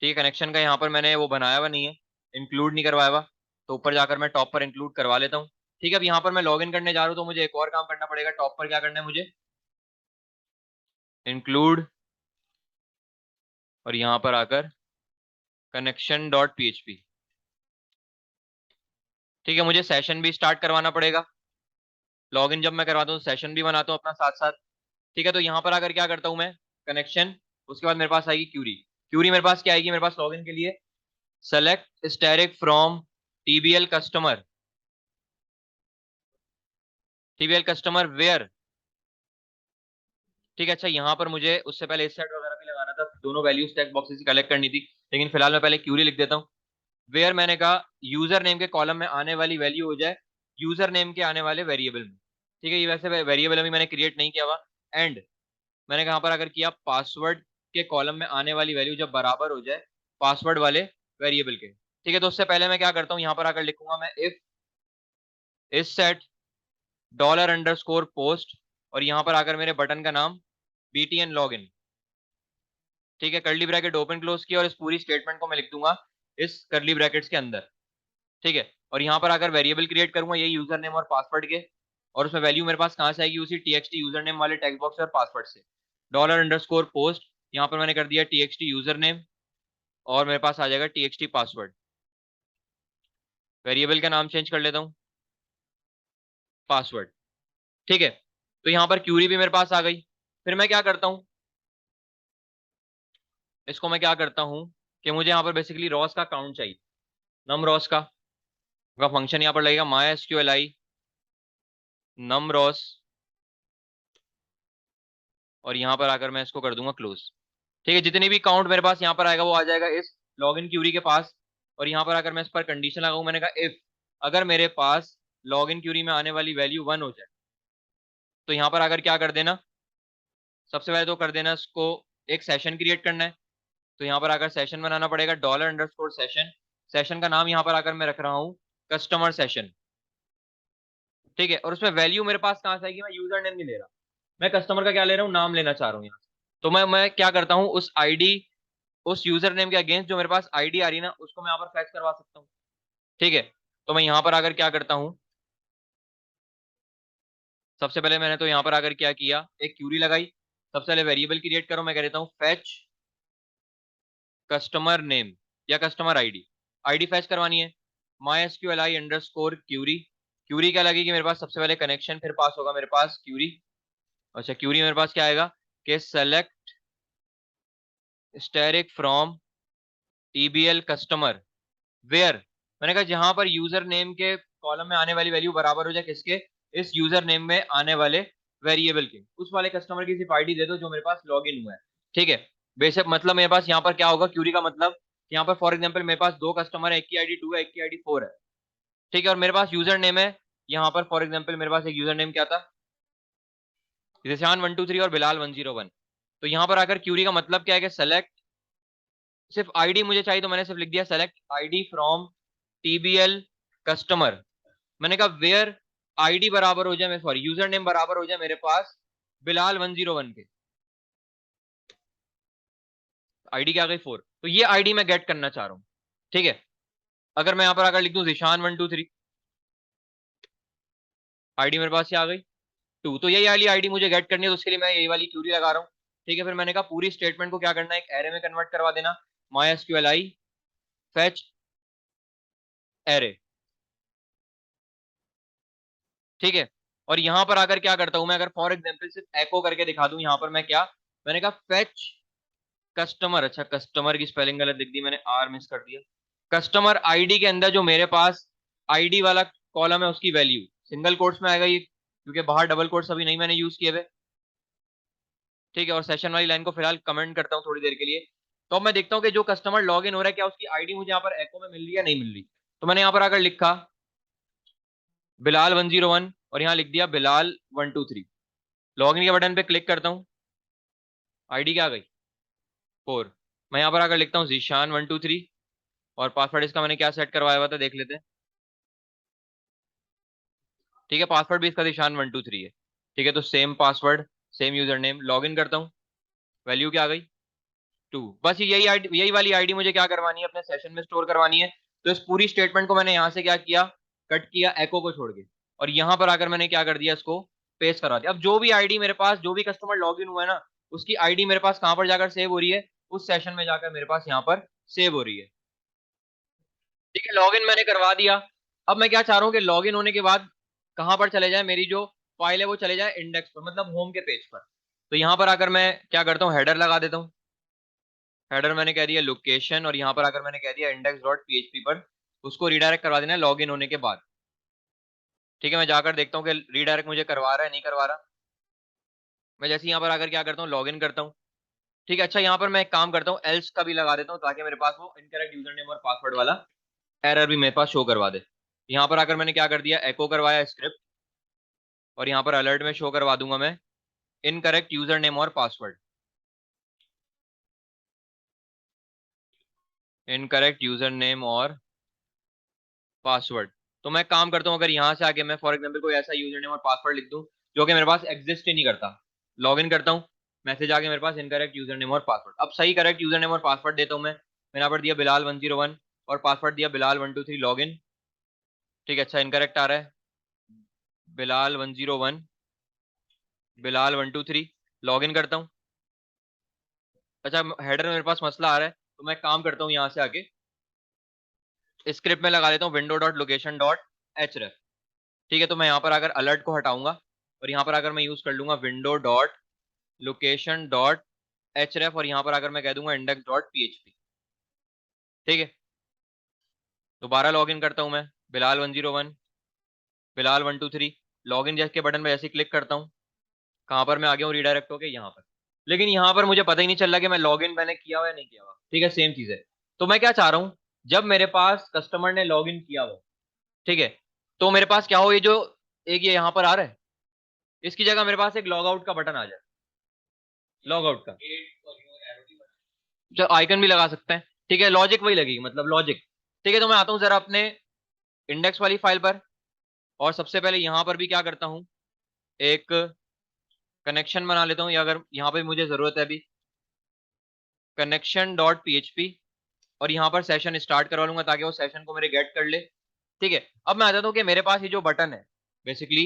ठीक है, कनेक्शन का यहाँ पर मैंने वो बनाया हुआ नहीं है, इंक्लूड नहीं करवाया हुआ, तो ऊपर जाकर मैं टॉप पर इंक्लूड करवा लेता हूँ। ठीक है, अब यहाँ पर मैं लॉगिन करने जा रहा हूँ तो मुझे एक और काम करना पड़ेगा, टॉप पर क्या करना है मुझे, इंक्लूड, और यहाँ पर आकर कनेक्शन डॉट php। ठीक है, मुझे सेशन भी स्टार्ट करवाना पड़ेगा, लॉगिन जब मैं करवाता हूँ सेशन भी बनाता हूँ अपना साथ साथ। ठीक है, तो यहाँ पर आकर क्या करता हूँ मैं, कनेक्शन, उसके बाद मेरे पास आएगी क्यूरी। क्यूरी मेरे पास क्या आएगी, मेरे पास लॉगिन के लिए select static from TBL customer, TBL customer where. ठीक है, अच्छा यहाँ पर मुझे उससे पहले इस सेट वगैरह भी लगाना था, दोनों वैल्यूज टेक्स्ट बॉक्सेस से कलेक्ट करनी थी, लेकिन फिलहाल मैं पहले क्यूरी लिख देता हूँ। वेयर मैंने कहा यूजर नेम के कॉलम में आने वाली वैल्यू हो जाए यूजर नेम के आने वाले वेरिएबल में। ठीक है, ये वैसे वेरिएबल अभी मैंने क्रिएट नहीं किया हुआ। एंड मैंने कहाँ पर अगर किया, पासवर्ड के कॉलम में आने वाली वैल्यू जब बराबर हो जाए पासवर्ड वाले वेरिएबल के। ठीक है, तो उससे पहले मैं क्या करता हूँ, यहाँ पर आकर लिखूंगा मैं इफ इस सेट डॉलर अंडरस्कोर पोस्ट, और यहाँ पर आकर मेरे बटन का नाम btn लॉगिन। ठीक है, कर्ली ब्रैकेट ओपन क्लोज किया और इस पूरी स्टेटमेंट को मैं लिख दूंगा इस कर्ली ब्रैकेट्स के अंदर। ठीक है, और यहाँ पर आकर वेरिएबल क्रिएट करूंगा ये यूजर नेम और पासवर्ड के, और उसमें वैल्यू मेरे पास कहाँ से आएगी, उसी txt यूजर नेम वाले टेक्स्ट बॉक्स और पासवर्ड से। डॉलर अंडरस्कोर पोस्ट, यहाँ पर मैंने कर दिया txt यूजर नेम, और मेरे पास आ जाएगा txt पासवर्ड। वेरिएबल का नाम चेंज कर लेता हूँ, पासवर्ड। ठीक है, तो यहाँ पर क्यूरी भी मेरे पास आ गई। फिर मैं क्या करता हूँ, इसको मैं क्या करता हूँ कि मुझे यहाँ पर बेसिकली रॉस का काउंट चाहिए, नम रॉस का फंक्शन यहाँ पर लगेगा MySQLi नम रॉस, और यहाँ पर आकर मैं इसको कर दूंगा क्लोज। ठीक है, जितने भी काउंट मेरे पास यहाँ पर आएगा वो आ जाएगा इस लॉगिन क्यूरी के पास। और यहाँ पर आकर मैं इस पर कंडीशन लगाऊं, मैंने कहा इफ अगर मेरे पास लॉगिन क्यूरी में आने वाली वैल्यू 1 हो जाए, तो यहाँ पर आकर क्या कर देना, सबसे पहले तो कर देना इसको एक सेशन क्रिएट करना है। तो यहाँ पर आकर सेशन बनाना पड़ेगा, डॉलर अंडरस्कोर सेशन। सेशन का नाम यहाँ पर आकर मैं रख रहा हूँ कस्टमर सेशन। ठीक है, और उसमें वैल्यू मेरे पास कहाँ से आएगी, मैं यूजर नेम नहीं ले रहा, मैं कस्टमर का क्या ले रहा हूँ, नाम लेना चाह रहा हूँ यहाँ से। तो मैं क्या करता हूँ, उस आईडी, उस यूजर नेम के अगेंस्ट जो मेरे पास आईडी आ रही है ना, उसको मैं यहाँ पर फैच करवा सकता हूँ। ठीक है, तो मैं यहाँ पर आकर क्या करता हूँ, सबसे पहले मैंने तो यहाँ पर आकर क्या किया, एक क्यूरी लगाई। सबसे पहले वेरिएबल क्रिएट करो, मैं कह देता हूँ फैच कस्टमर नेम या कस्टमर आईडी, आईडी फैच करवानी है MySQLi अंडरस्कोर क्यूरी। क्यूरी क्या लगेगी मेरे पास, सबसे पहले कनेक्शन, फिर पास होगा मेरे पास क्यूरी। अच्छा, क्यूरी मेरे पास क्या आएगा कि select static from TBL customer where, मैंने कहा जहां पर यूजर नेम के कॉलम में आने वाली वैल्यू बराबर हो जाए किसके, इस यूजर नेम में आने वाले वेरिएबल के, उस वाले कस्टमर की सिर्फ आईडी दे दो जो मेरे पास लॉग इन हुआ है। ठीक है। बेशक मतलब मेरे पास यहाँ पर क्या होगा, क्यूरी का मतलब यहाँ पर फॉर एग्जांपल मेरे पास दो कस्टमर है, एक की आईडी 2 है, एक की आईडी 4 है। ठीक है, और मेरे पास यूजर नेम है यहाँ पर फॉर एग्जांपल मेरे पास एक यूजर नेम क्या था, जिशान 123 और बिलाल 101। तो यहाँ पर आकर क्यूरी का मतलब क्या है कि सेलेक्ट, सिर्फ आईडी मुझे चाहिए तो मैंने सिर्फ लिख दिया select ID from TBL customer. मैंने कहा वेयर आईडी बराबर हो जाए, मैं सॉरी यूजर नेम बराबर हो जाए मेरे पास बिलाल 101 के, आईडी क्या गई 4, तो ये आईडी मैं गेट करना चाह रहा हूँ। ठीक है, अगर मैं यहाँ पर आकर लिख दूं जिशान 123, आईडी मेरे पास क्या आ गई 2, तो यही वाली आईडी मुझे गेट करनी है, तो उसके लिए मैं यही वाली क्यूरी लगा रहा हूँ। ठीक है, फिर मैंने कहा पूरी स्टेटमेंट को क्या करना है, एक एरे में कन्वर्ट करवा देना, MySQLi फेच एरे। ठीक है, और यहां पर आकर क्या करता हूं मैं, अगर फॉर एग्जांपल सिर्फ एको करके दिखा दूं यहां पर मैं क्या, मैंने कहा फेच कस्टमर, अच्छा कस्टमर की स्पेलिंग गलत लिख दी मैंने, आर मिस कर दिया। कस्टमर आईडी के अंदर जो मेरे पास आईडी वाला कॉलम है उसकी वैल्यू सिंगल कोट्स में आएगा ये, क्योंकि बाहर डबल कोट्स अभी नहीं मैंने यूज किए हुए। ठीक है, और सेशन वाली लाइन को फिलहाल कमेंट करता हूँ थोड़ी देर के लिए। तो अब मैं देखता हूँ कि जो कस्टमर लॉग इन हो रहा है क्या उसकी आईडी मुझे यहाँ पर एको में मिल रही है, नहीं मिल रही। तो मैंने यहाँ पर आकर लिखा बिलाल 101 और यहाँ लिख दिया बिलाल 123। लॉग इन के बटन पे क्लिक करता हूँ, आईडी क्या आ गई 4। मैं यहाँ पर आकर लिखता हूँ जीशान 123 और पासवर्ड इसका मैंने क्या सेट करवाया हुआ था देख लेते हैं। ठीक है, पासवर्ड भी इसका जीशान 123 है। ठीक है, तो same password same user name, log in करता हूँ, वैल्यू क्या आ गई 2। बस यही आईडी, यही वाली आईडी मुझे क्या करवानी है, अपने सेशन में स्टोर करवानी है। तो इस पूरी स्टेटमेंट को मैंने यहाँ से क्या किया, कट किया एको को छोड़ के, और यहाँ पर आकर मैंने क्या कर दिया, इसको पेस्ट करा दिया। अब जो भी आईडी मेरे पास, जो भी कस्टमर लॉग इन हुआ है ना, उसकी आईडी मेरे पास कहाँ पर जाकर सेव हो रही है, उस सेशन में जाकर मेरे पास यहाँ पर सेव हो रही है। ठीक है, लॉगिन मैंने करवा दिया। अब मैं क्या चाह रहा हूँ कि लॉगिन होने के बाद कहां पर चले जाए, मेरी जो फाइल है वो चले जाए इंडेक्स पर, मतलब होम के पेज पर। तो यहां पर आकर मैं क्या करता हूँ, हेडर लगा देता हूँ। हेडर मैंने कह दिया लोकेशन, और यहां पर आकर मैंने कह दिया इंडेक्स डॉट पीएचपी पर, उसको रिडायरेक्ट करवा देना है लॉगिन होने के बाद। ठीक है, मैं जाकर देखता हूँ कि रिडायरेक्ट मुझे करवा रहा है नहीं करवा रहा। मैं जैसे यहाँ पर आकर क्या करता हूँ, लॉगिन करता हूँ। ठीक है, अच्छा यहाँ पर मैं एक काम करता हूँ, एल्स का भी लगा देता हूँ ताकि मेरे पास वो इनकरेक्ट यूजर नेम और पासवर्ड वाला एरर भी मेरे पास शो करवा दे। यहाँ पर आकर मैंने क्या कर दिया, एको करवाया स्क्रिप्ट, और यहाँ पर अलर्ट में शो करवा दूंगा मैं इनकरेक्ट यूजर नेम और पासवर्ड, इनकरेक्ट यूजर नेम और पासवर्ड। तो मैं काम करता हूँ, अगर यहाँ से आके मैं फॉर एग्जांपल कोई ऐसा यूजर नेम और पासवर्ड लिख दूं जो कि मेरे पास एग्जिस्ट ही नहीं करता, लॉग इन करता हूँ, मैसेज आके मेरे पास इनकरेक्ट यूजर नेम और पासवर्ड। अब सही करेक्ट यूजर नेम और पासवर्ड देता हूँ मैंने यहाँ पर दिया बिलाल 101 और पासवर्ड दिया बिलाल 123 लॉग इन। ठीक है, अच्छा इनकरेक्ट आ रहा है, बिलाल 101 बिलाल 123 लॉग इन करता हूँ। अच्छा हेडर में मेरे पास मसला आ रहा है, तो मैं काम करता हूँ यहाँ से आके स्क्रिप्ट में लगा देता हूँ विंडो डॉट लोकेशन डॉट एचरेफ। ठीक है, तो मैं यहाँ पर अगर अलर्ट को हटाऊंगा और यहाँ पर अगर मैं यूज कर लूंगा विंडो डॉट लोकेशन डॉट एचरेफ, और यहाँ पर अगर मैं कह दूंगा इंडेक्स डॉट पीएचपी। ठीक है, दोबारा लॉग इन करता हूँ मैं बिलाल 101 बिलाल 123, लॉग इन जैसे के बटन पे ऐसे क्लिक करता हूँ, कहाँ पर मैं आ गया हूँ रिडायरेक्ट होके यहाँ पर। लेकिन यहाँ पर मुझे पता ही नहीं चल रहा कि मैं लॉग इन मैंने किया हुआ या नहीं किया हुआ। ठीक है, सेम चीज है। तो मैं क्या चाह रहा हूँ, जब मेरे पास कस्टमर ने लॉग इन किया हुआ, ठीक है, तो मेरे पास क्या हो, ये जो एक ये यहाँ पर आ रहा है, इसकी जगह मेरे पास एक लॉग आउट का बटन आ जाए, लॉग आउट का जो आइकन भी लगा सकते हैं। ठीक है, लॉजिक वही लगेगी, मतलब लॉजिक। ठीक है, तो मैं आता हूँ जरा अपने इंडेक्स वाली फाइल पर, और सबसे पहले यहाँ पर भी क्या करता हूँ, एक कनेक्शन बना लेता हूँ, या अगर यहाँ पे मुझे जरूरत है अभी कनेक्शन डॉट पीएचपी, और यहाँ पर सेशन स्टार्ट करवा लूंगा ताकि वो सेशन को मेरे गेट कर ले। ठीक है, अब मैं आ जाता हूँ कि मेरे पास ये जो बटन है बेसिकली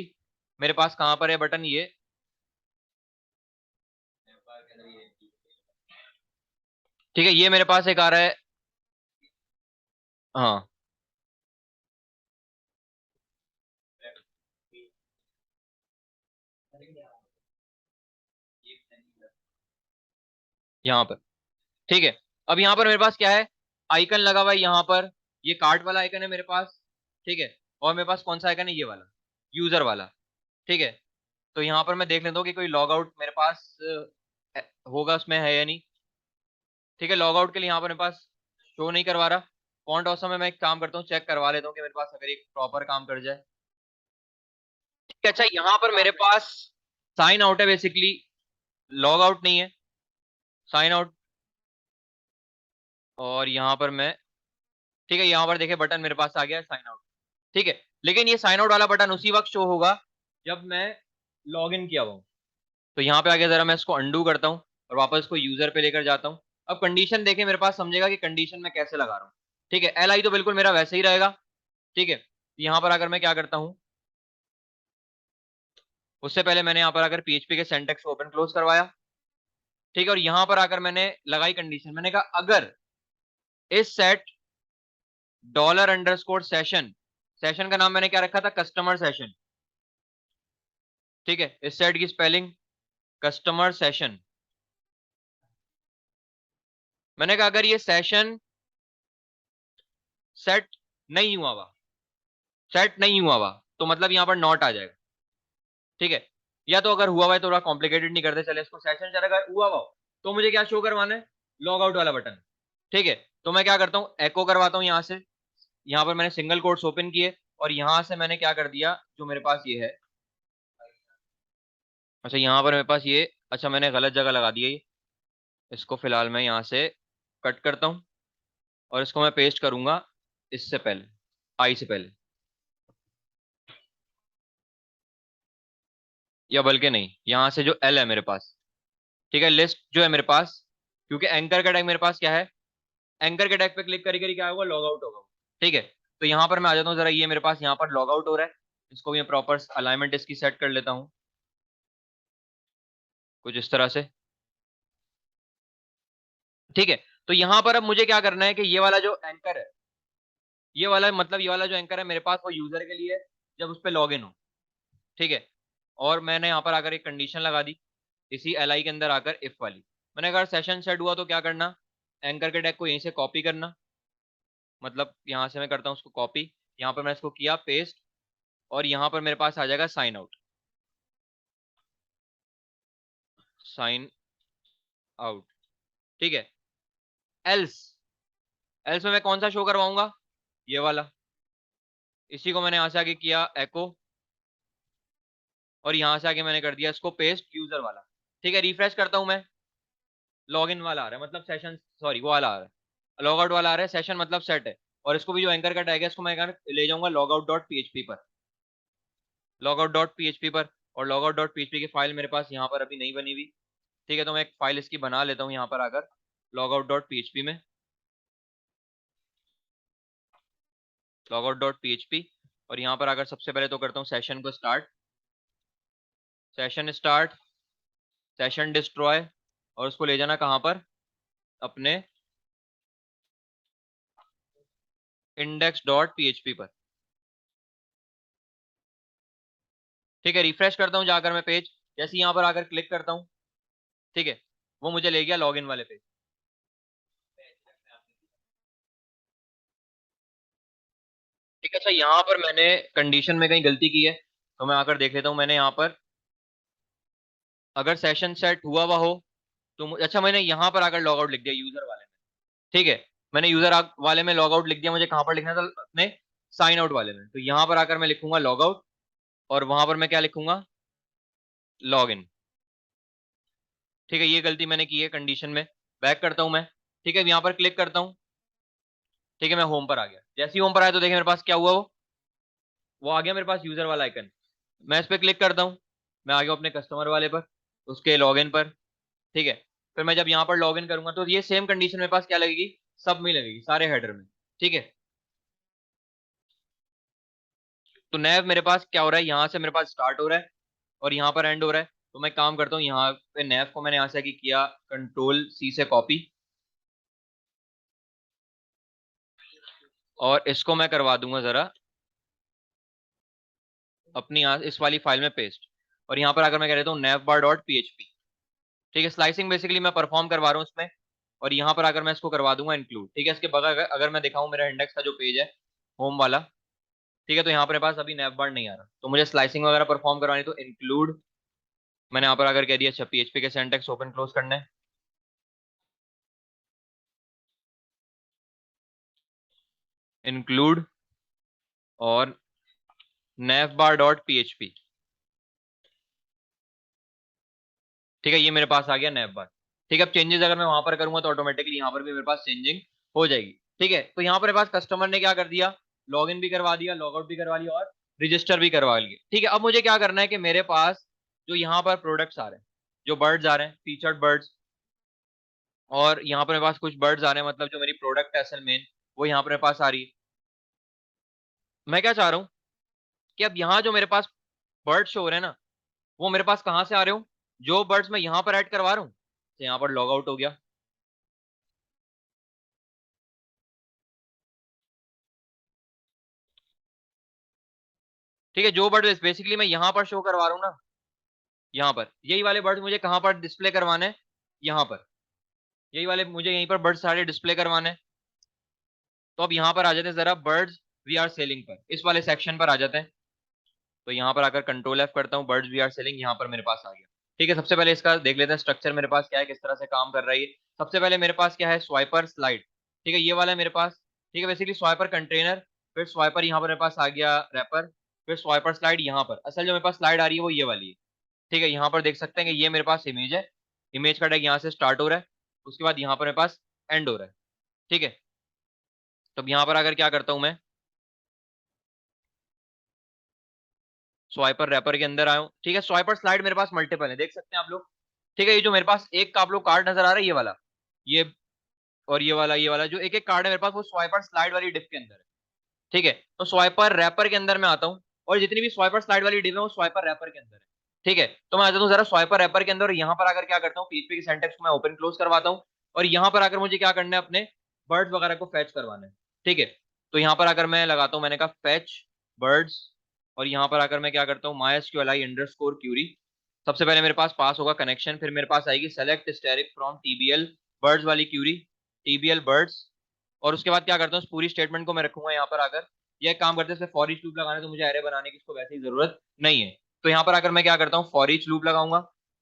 मेरे पास कहाँ पर है बटन, ये ठीक है, ये मेरे पास एक आ रहा है। हाँ, यहाँ पर। ठीक है, अब यहाँ पर मेरे पास क्या है, आइकन लगा हुआ है यहाँ पर, ये कार्ड वाला आइकन है मेरे पास। ठीक है, और मेरे पास कौन सा आइकन है, ये वाला यूजर वाला। ठीक है, तो यहाँ पर मैं देख लेता हूँ कि कोई लॉग आउट मेरे पास होगा उसमें है या नहीं। ठीक है, लॉग आउट के लिए यहाँ पर मेरे पास शो नहीं करवा रहा। फॉन्ट ऑसम में मैं एक काम करता हूँ, चेक करवा लेता हूँ कि मेरे पास अगर एक प्रॉपर काम कर जाए। ठीक है, अच्छा यहाँ पर मेरे पास साइन आउट है बेसिकली, लॉग आउट नहीं है, साइन आउट। और यहाँ पर मैं, ठीक है यहाँ पर देखिए बटन मेरे पास आ गया है साइन आउट। ठीक है, लेकिन ये साइन आउट वाला बटन उसी वक्त शो होगा जब मैं लॉग इन किया हुआ हूँ। तो यहाँ पे आगे जरा मैं इसको अंडू करता हूँ और वापस इसको यूजर पे लेकर जाता हूँ। अब कंडीशन देखे मेरे पास, समझेगा कि कंडीशन मैं कैसे लगा रहा हूँ। ठीक है, एल आई तो बिल्कुल मेरा वैसे ही रहेगा। ठीक है, यहाँ पर अगर मैं क्या करता हूँ, उससे पहले मैंने यहाँ पर अगर पीएचपी के सिंटैक्स को ओपन क्लोज करवाया। ठीक है, और यहाँ पर आकर मैंने लगाई कंडीशन, मैंने कहा अगर इस set dollar underscore session, session का नाम मैंने क्या रखा था, कस्टमर सेशन। ठीक है, इस सेट की स्पेलिंग कस्टमर सेशन। मैंने कहा अगर ये सेशन सेट नहीं हुआ हुआ, सेट नहीं हुआ हुआ, तो मतलब यहां पर नॉट आ जाएगा। ठीक है, या तो अगर हुआ हुआ है तो थोड़ा कॉम्प्लिकेटेड नहीं करते, चले इसको सेशन चलेगा हुआ हुआ हो, तो मुझे क्या शो करवाना है, लॉग आउट वाला बटन। ठीक है, तो मैं क्या करता हूँ, एको करवाता हूँ यहाँ से। यहाँ पर मैंने सिंगल कोट्स ओपन किए और यहां से मैंने क्या कर दिया, जो मेरे पास ये है, अच्छा यहाँ पर मेरे पास ये, अच्छा मैंने गलत जगह लगा दिया ये, इसको फिलहाल मैं यहाँ से कट करता हूँ और इसको मैं पेस्ट करूंगा इससे पहले, आई से पहले, या बल्कि नहीं, यहाँ से जो एल है मेरे पास। ठीक है, लिस्ट जो है मेरे पास, क्योंकि एंकर का टैग मेरे पास क्या है, एंकर के टैग पे क्लिक करी करी क्या होगा, लॉग आउट होगा। ठीक है, तो यहाँ पर मैं आ जाता हूँ जरा, ये मेरे पास यहाँ पर लॉग आउट हो रहा है, इसको भी मैं प्रॉपर अलाइनमेंट इसकी सेट कर लेता हूँ कुछ इस तरह से। ठीक है, तो यहाँ पर अब मुझे क्या करना है कि ये वाला जो एंकर है, ये वाला मतलब ये वाला जो एंकर है मेरे पास, वो यूजर के लिए है जब उस पर लॉग इन हो। ठीक है, और मैंने यहाँ पर आकर एक कंडीशन लगा दी इसी एल आई के अंदर आकर, इफ वाली। मैंने अगर सेशन सेट हुआ तो क्या करना, एंकर के टैग को यहीं से कॉपी करना, मतलब यहाँ से मैं करता हूँ उसको कॉपी, यहाँ पर मैं इसको किया पेस्ट, और यहाँ पर मेरे पास आ जाएगा साइन आउट, साइन आउट। ठीक है, एल्स, एल्स में मैं कौन सा शो करवाऊंगा, ये वाला, इसी को मैंने यहाँ से आगे किया एको, और यहाँ से आगे मैंने कर दिया इसको पेस्ट यूजर वाला। ठीक है, रिफ्रेश करता हूँ मैं, लॉग इन वाला आ रहा है, मतलब सेशन, सॉरी वो वाला आ रहा है, लॉग आउट वाला आ रहा है, सेशन मतलब सेट है। और इसको भी जो एंकर का टैग है इसको मैं ले जाऊंगा लॉग आउट डॉट पीएचपी पर, लॉग आउट डॉट पीएचपी पर। और लॉग आउट डॉट पीएचपी की फाइल मेरे पास यहाँ पर अभी नहीं बनी हुई। ठीक है, तो मैं एक फाइल इसकी बना लेता हूँ यहाँ पर आकर, लॉग आउट डॉट पीएचपी में, लॉग आउट डॉट पीएचपी। और यहाँ पर आकर सबसे पहले तो करता हूँ सेशन को start, session start, session destroy, और उसको ले जाना कहाँ पर, अपने इंडेक्स डॉट पीएचपी पर। ठीक है, रिफ्रेश करता हूँ जाकर मैं पेज, जैसे यहाँ पर आकर क्लिक करता हूँ, ठीक है, वो मुझे ले गया लॉगिन वाले पेज। ठीक है, अच्छा यहाँ पर मैंने कंडीशन में कहीं गलती की है, तो मैं आकर देख लेता हूँ। मैंने यहाँ पर अगर सेशन सेट हुआ हुआ हो तो अच्छा मैंने यहाँ पर आकर लॉग आउट लिख दिया यूजर वाले में। ठीक है, मैंने यूजर वाले में लॉग आउट लिख दिया, मुझे कहाँ पर लिखना था, अपने साइन आउट वाले में। तो यहाँ पर आकर मैं लिखूंगा लॉग आउट, और वहां पर मैं क्या लिखूंगा, लॉग इन। ठीक है, ये गलती मैंने की है कंडीशन में। बैक करता हूं मैं, ठीक है, यहाँ पर क्लिक करता हूँ। ठीक है, मैं होम पर आ गया, जैसे ही होम पर आया तो देखिए मेरे पास क्या हुआ, वो आ गया मेरे पास यूजर वाला आइकन। मैं इस पर क्लिक करता हूँ, मैं आ गया अपने कस्टमर वाले पर, उसके लॉगिन पर। ठीक है, फिर मैं जब यहाँ पर लॉगिन करूंगा तो ये सेम कंडीशन मेरे पास क्या लगेगी, सब में लगेगी, सारे हेडर में। ठीक है, तो नैव मेरे पास क्या हो रहा है, यहाँ से मेरे पास स्टार्ट हो रहा है और यहाँ पर एंड हो रहा है। तो मैं काम करता हूँ, यहाँ पे नैव को मैंने यहाँ से किया कंट्रोल सी से कॉपी, और इसको मैं करवा दूंगा जरा अपनी यहाँ इस वाली फाइल में पेस्ट। और यहाँ पर अगर मैं कह देता हूँ navbar डॉट पीएचपी। ठीक है, स्लाइसिंग बेसिकली मैं परफॉर्म करवा रहा हूँ इसमें, और यहाँ पर अगर मैं इसको करवा दूंगा इंक्लूड। ठीक है, इसके बगैर अगर मैं दिखाऊं मेरा इंडेक्स का जो पेज है, होम वाला, ठीक है, तो यहाँ पर मेरे पास अभी navbar नहीं आ रहा, तो मुझे स्लाइसिंग वगैरह परफॉर्म करवानी, तो इंक्लूड मैंने यहाँ पर अगर कह दिया अच्छा PHP के सिंटैक्स ओपन क्लोज करना है, इंक्लूड और navbar.php। ठीक है, ये मेरे पास आ गया navbar। ठीक है, अब चेंजेस अगर मैं वहां पर करूंगा तो ऑटोमेटिकली यहाँ पर भी मेरे पास चेंजिंग हो जाएगी। ठीक है, तो यहाँ पर मेरे पास कस्टमर ने क्या कर दिया, लॉग इन भी करवा दिया, लॉग आउट भी करवा लिया और रजिस्टर भी करवा लिया। ठीक है, अब मुझे क्या करना है कि मेरे पास जो यहाँ पर प्रोडक्ट्स आ रहे हैं, जो बर्ड्स आ रहे हैं, फीचर्ड बर्ड्स, और यहाँ पर मेरे पास कुछ बर्ड्स आ रहे हैं, मतलब जो मेरी प्रोडक्ट है असल मेन, वो यहाँ पर मेरे पास आ रही है। मैं क्या चाह रहा हूँ कि अब यहाँ जो मेरे पास बर्ड शो हो रहे हैं ना, वो मेरे पास कहाँ से आ रहे हो, जो बर्ड्स मैं यहाँ पर ऐड करवा रहा हूँ, तो यहाँ पर लॉग आउट हो गया। ठीक है, जो बर्ड बेसिकली मैं यहाँ पर शो करवा रहा हूँ ना, यहाँ पर यही वाले बर्ड्स मुझे कहाँ पर डिस्प्ले करवाने हैं, यहाँ पर यही वाले मुझे यहीं पर बर्ड्स सारे डिस्प्ले करवाने हैं। तो अब यहाँ पर आ जाते हैं जरा, बर्ड्स वी आर सेलिंग पर, इस वाले सेक्शन पर आ जाते हैं। तो यहाँ पर आकर कंट्रोल F करता हूँ, बर्ड्स वी आर सेलिंग यहाँ पर मेरे पास आ गया। ठीक है, सबसे पहले इसका देख लेते हैं स्ट्रक्चर मेरे पास क्या है, किस तरह से काम कर रहा है ये। सबसे पहले मेरे पास क्या है, स्वाइपर स्लाइड। ठीक है, ये वाला है मेरे पास। ठीक है, बेसिकली स्वाइपर कंटेनर, फिर स्वाइपर यहाँ पर मेरे पास आ गया रैपर, फिर स्वाइपर स्लाइड यहाँ पर। असल जो मेरे पास स्लाइड आ रही है वो ये वाली है। ठीक है, यहाँ पर देख सकते हैं कि ये मेरे पास इमेज है, इमेज का टैग यहाँ से स्टार्ट हो रहा है, उसके बाद यहाँ पर मेरे पास एंड हो रहा है। ठीक है, तो अब यहाँ पर अगर क्या करता हूँ मैं, स्वाइपर रैपर के अंदर आया हूँ। ठीक है, स्वाइपर स्लाइड मेरे पास मल्टीपल है, देख सकते हैं आप लोग। ठीक है, ये जो मेरे पास एक का आप लोग कार्ड नजर आ रहा है, ये वाला, ये और ये वाला जो एक एक कार्ड है मेरे पास, वो स्वाइपर स्लाइड वाली डिप के अंदर है। ठीक है, तो स्वाइपर रैपर के अंदर मैं आता हूँ, और जितनी भी स्वाइपर स्लाइड वाली डिप है वो स्वाइपर रैपर के अंदर है। ठीक है, तो मैं आ जाता हूँ जरा स्वाइपर रैपर के अंदर, और यहाँ पर आकर क्या करता हूँ, पीएचपी के सिंटैक्स को मैं ओपन क्लोज करवाता हूँ, और यहाँ पर आकर मुझे क्या करना है, अपने बर्ड्स वगैरह को फैच करवाना है। ठीक है, तो यहाँ पर आकर मैं लगाता हूँ, मैंने कहा फैच बर्ड्स, और यहाँ पर आकर मैं क्या करता हूँ, MySQLi_query। सबसे पहले मेरे पास होगा कनेक्शन, फिर मेरे पास आएगी select static from TBL birds वाली क्यूरी, TBL बर्ड्स। और उसके बाद क्या करता हूँ, उस पूरी स्टेटमेंट को मैं रखूंगा यहाँ पर आकर। यह काम करते हैं, फॉर ईच लूप लगाना है, तो मुझे एरे बनाने की इसको वैसे ही जरूरत नहीं है। तो यहाँ पर आकर मैं क्या करता हूँ, फॉर ईच लूप लगाऊंगा,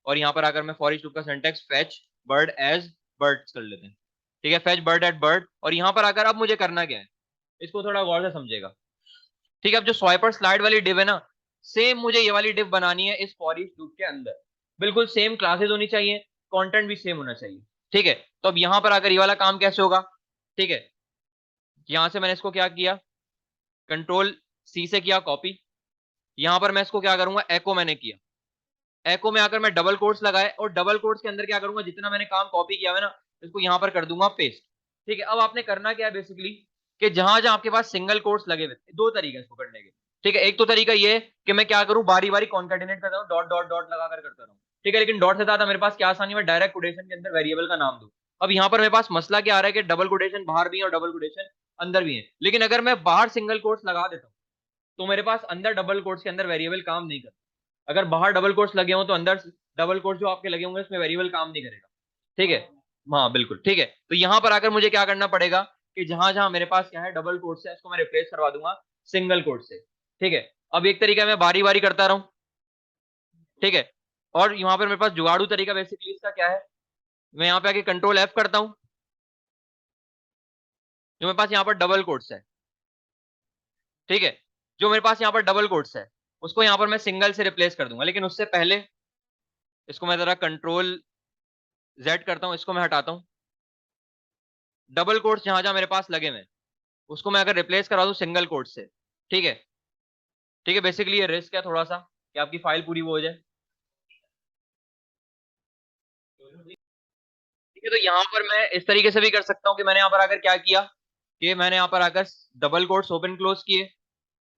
और यहाँ पर आकर मैं फॉर ईच लूप का syntax fetch bird as birds कर लेते हैं। ठीक है, फेच बर्ड एट बर्ड, और यहाँ पर आकर अब मुझे करना क्या है, इसको थोड़ा गौर से समझेगा। ठीक है, अब जो स्वाइपर स्लाइड वाली डिव है ना, सेम मुझे ये वाली डिव बनानी है इस फॉर ईच लूप के अंदर। बिल्कुल सेम क्लासेस होनी चाहिए, कंटेंट भी सेम होना चाहिए। ठीक है, तो अब यहाँ पर आकर ये वाला काम कैसे होगा। ठीक है, यहां से मैंने इसको क्या किया, कंट्रोल C से किया कॉपी। यहां पर मैं इसको क्या करूंगा, एको मैंने किया, एको में आकर मैं डबल कोट्स लगाए, और डबल कोट्स के अंदर क्या करूंगा, जितना मैंने काम कॉपी किया है ना, इसको यहां पर कर दूंगा पेस्ट। ठीक है, अब आपने करना क्या है बेसिकली, कि जहां जहां आपके पास सिंगल कोट्स लगे हुए, दो तरीके हैं इसको करने के। ठीक है, एक तो तरीका ये है कि मैं क्या करूं, बारी बारी कॉन्केटिनेट करता हूं, डॉट डॉट डॉट लगा कर करता रहूं। ठीक है, लेकिन डॉट से ज्यादा मेरे पास क्या आसानी, मैं डायरेक्ट कोटेशन के अंदर वेरिएबल का नाम दूं। अब यहाँ पर मेरे पास मसला क्या आ रहा है कि डबल कोटेशन बाहर भी है और डबल कोटेशन अंदर भी है, लेकिन अगर मैं बाहर सिंगल कोट्स लगा देता हूँ तो मेरे पास अंदर डबल कोट्स के अंदर वेरिएबल काम नहीं करता। अगर बाहर डबल कोट्स लगे हो तो अंदर डबल कोट्स जो आपके लगे होंगे उसमें वेरिएबल काम नहीं करेगा। ठीक है, हाँ बिल्कुल ठीक है। तो यहां पर आकर मुझे क्या करना पड़ेगा, कि जहां जहां मेरे पास क्या है डबल कोट्स है, इसको मैं रिप्लेस करवा दूंगा सिंगल कोट से। ठीक है, अब एक तरीका मैं बारी बारी करता रहूं। ठीक है, और यहाँ पर मेरे पास जुगाड़ू तरीका बेसिकली इसका क्या है, मैं यहाँ पे आके कंट्रोल F करता हूँ, जो मेरे पास यहाँ पर डबल कोट्स है। ठीक है, जो मेरे पास यहाँ पर डबल कोट्स है उसको यहाँ पर मैं सिंगल से रिप्लेस कर दूंगा, लेकिन उससे पहले इसको मैं जरा कंट्रोल Z करता हूँ, इसको मैं हटाता हूँ। डबल कोट्स जहां जहां मेरे पास लगे हुए हैं उसको मैं अगर रिप्लेस करा दूं सिंगल कोट से। ठीक है, ठीक है, बेसिकली ये रिस्क है थोड़ा सा कि आपकी फाइल पूरी वो हो जाए। ठीक है, तो यहाँ पर मैं इस तरीके से भी कर सकता हूँ कि मैंने यहाँ पर आकर क्या किया, कि मैंने यहाँ पर आकर डबल कोट्स ओपन क्लोज किए,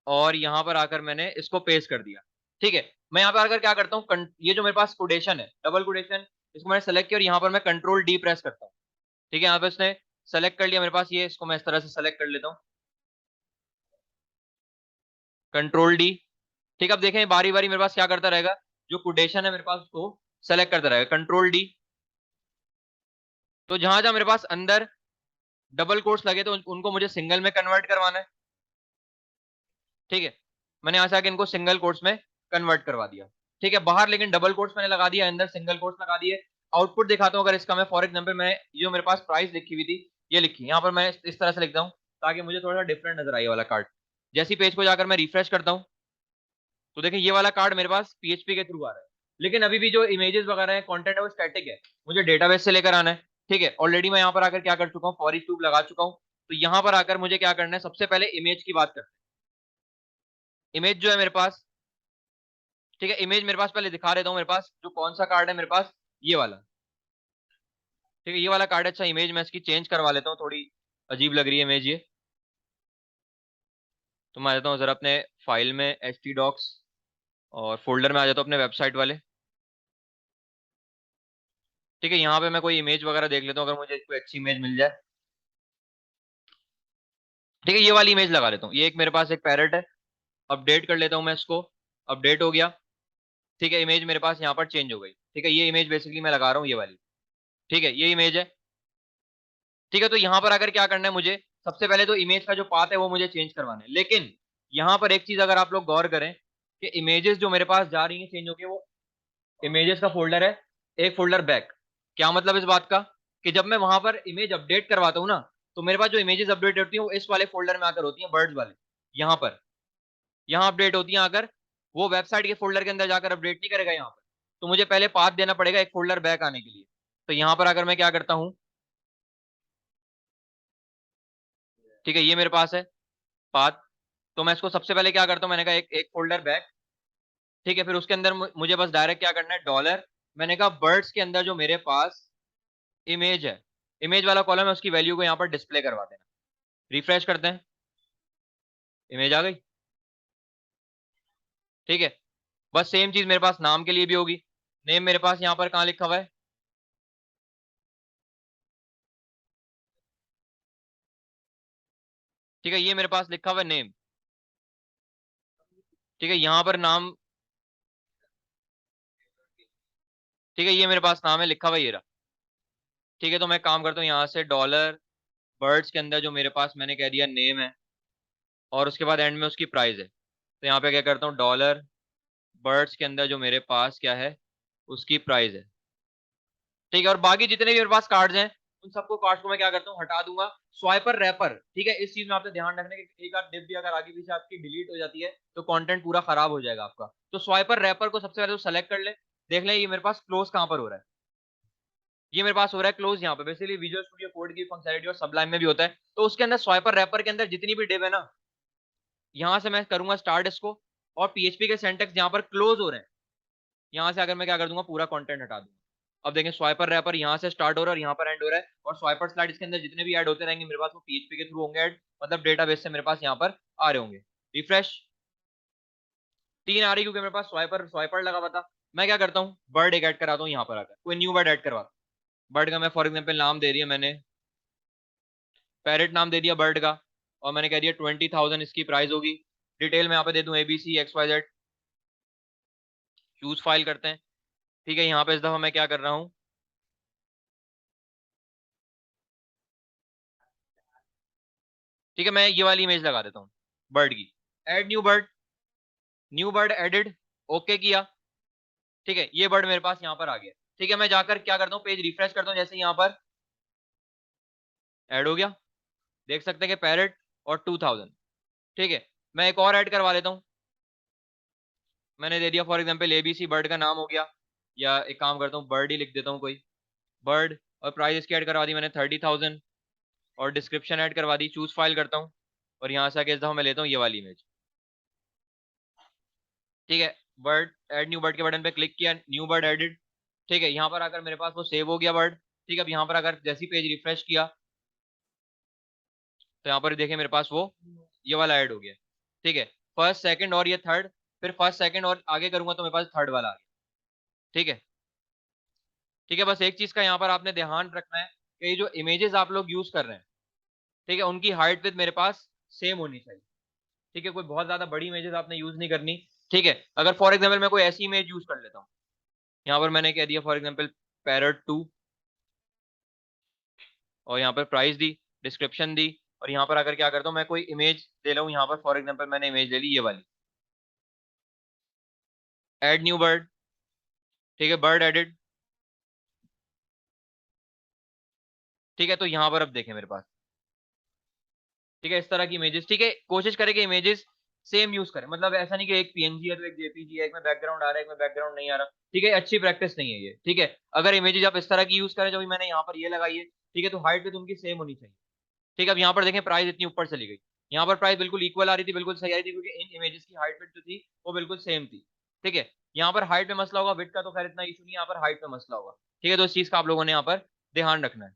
और यहाँ पर आकर मैंने इसको पेस्ट कर दिया। ठीक है, मैं यहाँ पर आकर क्या करता हूँ, ये जो मेरे पास कोटेशन है डबल कोटेशन, इसको मैंने सेलेक्ट किया और यहाँ पर मैं कंट्रोल D प्रेस करता हूँ। ठीक है, यहाँ पर इसने सेलेक्ट कर लिया मेरे पास, ये इसको मैं इस तरह से सेलेक्ट कर लेता हूँ, कंट्रोल D। ठीक है, अब देखें बारी बारी मेरे पास क्या करता रहेगा, जो कोटेशन है मेरे पास उसको सेलेक्ट करता रहेगा, कंट्रोल D। तो जहां जहां मेरे पास अंदर डबल कोट्स लगे तो उनको मुझे सिंगल में कन्वर्ट करवाना है। ठीक है, मैंने यहां से आके इनको सिंगल कोट्स में कन्वर्ट करवा दिया। ठीक है, बाहर लेकिन डबल कोट्स मैंने लगा दिया, अंदर सिंगल कोट्स लगा दिए। आउटपुट दिखाता हूँ अगर इसका, मैं फॉर एग्जाम्पल मैं जो मेरे पास प्राइस लिखी हुई थी ये लिखी, यहाँ पर मैं इस तरह से लिखता हूँ ताकि मुझे थोड़ा सा डिफरेंट नजर आए वाला कार्ड। जैसी पेज को जाकर मैं रिफ्रेश करता हूँ तो देखिए ये वाला कार्ड मेरे पास पीएचपी के थ्रू आ रहा है, लेकिन अभी भी जो इमेजेस वगैरह है, कंटेंट है, वो स्टैटिक है, मुझे डेटाबेस से लेकर आना है। ठीक है, ऑलरेडी मैं यहाँ पर आकर क्या कर चुका हूँ, फॉर ईच लूप लगा चुका हूँ। तो यहाँ पर आकर मुझे क्या करना है, सबसे पहले इमेज की बात करते हैं। इमेज जो है मेरे पास, ठीक है, इमेज मेरे पास पहले दिखा देता हूँ, मेरे पास जो कौन सा कार्ड है मेरे पास, ये वाला। ठीक है, ये वाला कार्ड अच्छा, इमेज मैं इसकी चेंज करवा लेता हूँ, थोड़ी अजीब लग रही है इमेज ये। तो मैं आ जाता हूँ जरा अपने फाइल में, एच टी डॉक्स, और फोल्डर में आ जाता हूँ अपने वेबसाइट वाले। ठीक है, यहाँ पे मैं कोई इमेज वगैरह देख लेता हूँ, अगर मुझे कोई अच्छी इमेज मिल जाए। ठीक है, ये वाली इमेज लगा लेता हूँ, ये एक मेरे पास एक पैरेट है। अपडेट कर लेता हूँ मैं इसको, अपडेट हो गया। ठीक है, इमेज मेरे पास यहाँ पर चेंज हो गई। ठीक है, ये इमेज बेसिकली मैं लगा रहा हूँ, ये वाली। ठीक है, ये इमेज है। ठीक है, तो यहाँ पर अगर क्या करना है मुझे, सबसे पहले तो इमेज का जो पाथ है वो मुझे चेंज करवाना है। लेकिन यहाँ पर एक चीज अगर आप लोग गौर करें कि इमेजेस जो मेरे पास जा रही है चेंज होके, वो इमेजेस का फोल्डर है, एक फोल्डर बैक। क्या मतलब इस बात का, कि जब मैं वहां पर इमेज अपडेट करवाता हूँ ना, तो मेरे पास जो इमेजेस अपडेट होती है वो इस वाले फोल्डर में आकर होती है, बर्ड्स वाले। यहाँ पर, यहाँ अपडेट होती है आकर, वो वेबसाइट के फोल्डर के अंदर जाकर अपडेट नहीं करेगा यहाँ पर। तो मुझे पहले पाथ देना पड़ेगा एक फोल्डर बैक आने के लिए। तो यहाँ पर अगर मैं क्या करता हूँ, ठीक है, ये मेरे पास है पाथ। तो मैं इसको सबसे पहले क्या करता हूँ, मैंने कहा एक एक फोल्डर बैक। ठीक है, फिर उसके अंदर मुझे बस डायरेक्ट क्या करना है, डॉलर, मैंने कहा बर्ड्स के अंदर जो मेरे पास इमेज है, इमेज वाला कॉलम है, उसकी वैल्यू को यहाँ पर डिस्प्ले करवा देना। रिफ्रेश करते हैं, इमेज आ गई। ठीक है, बस सेम चीज मेरे पास नाम के लिए भी होगी। नेम मेरे पास यहाँ पर कहाँ लिखा हुआ है, ठीक है, ये मेरे पास लिखा हुआ है नेम। ठीक है, यहाँ पर नाम, ठीक है, ये मेरे पास नाम है लिखा हुआ, ये रहा। ठीक है, तो मैं काम करता हूँ यहाँ से डॉलर, बर्ड्स के अंदर जो मेरे पास मैंने कह दिया नेम है, और उसके बाद एंड में उसकी प्राइस है। तो यहाँ पे क्या करता हूँ, डॉलर, बर्ड्स के अंदर जो मेरे पास क्या है, उसकी प्राइस है। ठीक है, और बाकी जितने भी मेरे पास कार्ड्स हैं, उन सबको कार्ड्स को मैं क्या करता हूँ, हटा दूंगा। स्वाइपर रैपर, ठीक है, इस चीज में आपने ध्यान रखना है कि एक आध डिप भी अगर आगे पीछे आपकी डिलीट हो जाती है तो कंटेंट पूरा खराब हो जाएगा आपका। तो स्वाइपर रैपर को सबसे पहले तो सेलेक्ट कर ले। देख लें ये मेरे पास क्लोज कहाँ पर हो रहा है, ये मेरे पास हो रहा है क्लोज यहाँ पे। बेसिकली विजुअल स्टूडियो कोड की फंक्शनलिटी और सबलाइन में भी होता है, तो उसके अंदर स्वाइपर रैपर के अंदर जितनी भी डिप है ना, यहाँ से मैं करूंगा स्टार्ट इसको, और पीएचपी के सेंटेक्स जहाँ पर क्लोज हो रहे हैं, यहाँ से अगर मैं क्या कर दूंगा, पूरा कंटेंट हटा दूंगा। अब देखें स्वाइपर रैपर यहाँ से स्टार्ट हो रहा है और यहाँ पर एंड हो रहा है, और स्वाइपर स्लाइड इसके अंदर जितने भी ऐड होते रहेंगे मेरे पास, वो पीएचपी के थ्रू होंगे ऐड, मतलब डेटाबेस से मेरे पास यहाँ पर आ रहे होंगे। रिफ्रेश, 3 आ रही क्योंकि मेरे पास स्वाइपर स्वाइपर लगा हुआ था। मैं क्या करता हूँ, बर्ड एक ऐड कराता हूँ यहाँ पर आकर, कोई न्यू बर्ड ऐड करवाता हूँ। बर्ड का मैं फॉर एग्जाम्पल नाम दे दिया मैंने, पैरेट नाम दे दिया बर्ड का, और मैंने कह दिया 20,000 इसकी प्राइस होगी। डिटेल में यहाँ पे दे दूं ABCXYZ, चूज फाइल करते हैं। ठीक है, यहाँ पे इस दफा मैं क्या कर रहा हूँ, ठीक है, मैं ये वाली इमेज लगा देता हूँ बर्ड की। Add new bird, new bird added, okay किया। ठीक है, ये बर्ड मेरे पास यहाँ पर आ गया। ठीक है, मैं जाकर क्या करता हूँ, पेज रिफ्रेश करता हूँ, जैसे यहाँ पर ऐड हो गया, देख सकते हैं कि पैरेट और 2000। ठीक है, मैं एक और ऐड करवा लेता हूँ, मैंने दे दिया फॉर एग्जाम्पल ABC, बर्ड का नाम हो गया, या एक काम करता हूँ बर्ड ही लिख देता हूँ कोई, बर्ड, और प्राइस इसकी ऐड करवा दी मैंने 30,000, और डिस्क्रिप्शन ऐड करवा दी। चूज फाइल करता हूँ, और यहाँ से आके इस दफा मैं लेता हूँ ये वाली इमेज। ठीक है, बर्ड, ऐड न्यू बर्ड के बटन पे क्लिक किया, न्यू बर्ड एडिड। ठीक है, यहाँ पर आकर मेरे पास वो सेव हो गया बर्ड। ठीक है, अब यहाँ पर अगर जैसी पेज रिफ्रेश किया तो यहाँ पर देखें मेरे पास वो ये वाला ऐड हो गया। ठीक है, फर्स्ट सेकंड और ये थर्ड, फिर फर्स्ट सेकंड और आगे करूंगा तो मेरे पास थर्ड वाला आ गया। ठीक है, ठीक है, बस एक चीज का यहाँ पर आपने ध्यान रखना है कि ये जो इमेजेस आप लोग यूज कर रहे हैं, ठीक है, उनकी हाइट विड्थ मेरे पास सेम होनी चाहिए। ठीक है, कोई बहुत ज्यादा बड़ी इमेजेस आपने यूज नहीं करनी। ठीक है, अगर फॉर एग्जाम्पल मैं कोई ऐसी इमेज यूज कर लेता हूँ, यहाँ पर मैंने कह दिया फॉर एग्जाम्पल पैरट 2, और यहाँ पर प्राइस दी, डिस्क्रिप्शन दी, और यहाँ पर अगर क्या करता हूँ, मैं कोई इमेज ले लूँ, यहाँ पर फॉर एग्जाम्पल मैंने इमेज ले ली ये वाली, ऐड न्यू बर्ड, ठीक है, बर्ड एडिड। ठीक है, तो यहाँ पर अब देखें मेरे पास, ठीक है, इस तरह की इमेजेस, ठीक है, कोशिश करें कि इमेजेस सेम यूज करें, मतलब ऐसा नहीं कि एक पीएनजी है तो एक जेपीजी है, एक में बैकग्राउंड आ रहा है एक में बैकग्राउंड नहीं आ रहा, ठीक है, अच्छी प्रैक्टिस नहीं है ये, ठीक है। अगर इमेजेस आप इस तरह की यूज करें जो भी मैंने यहाँ पर ये लगाई है, ठीक है, तो हाइट भी तो उनकी सेम होनी चाहिए। ठीक है, अब यहाँ पर देखें प्राइस इतनी ऊपर चली गई, यहाँ पर प्राइस बिल्कुल इक्वल आ रही थी, बिल्कुल सही आ रही थी, क्योंकि इन इमेजेस की हाइट जो थी वो बिल्कुल सेम थी। ठीक है, यहाँ पर हाइट में मसला होगा, विड्थ का तो खैर इतना इशू नहीं, यहाँ पर हाइट में मसला होगा। ठीक है, तो इस चीज का आप लोगों ने यहाँ पर ध्यान रखना है।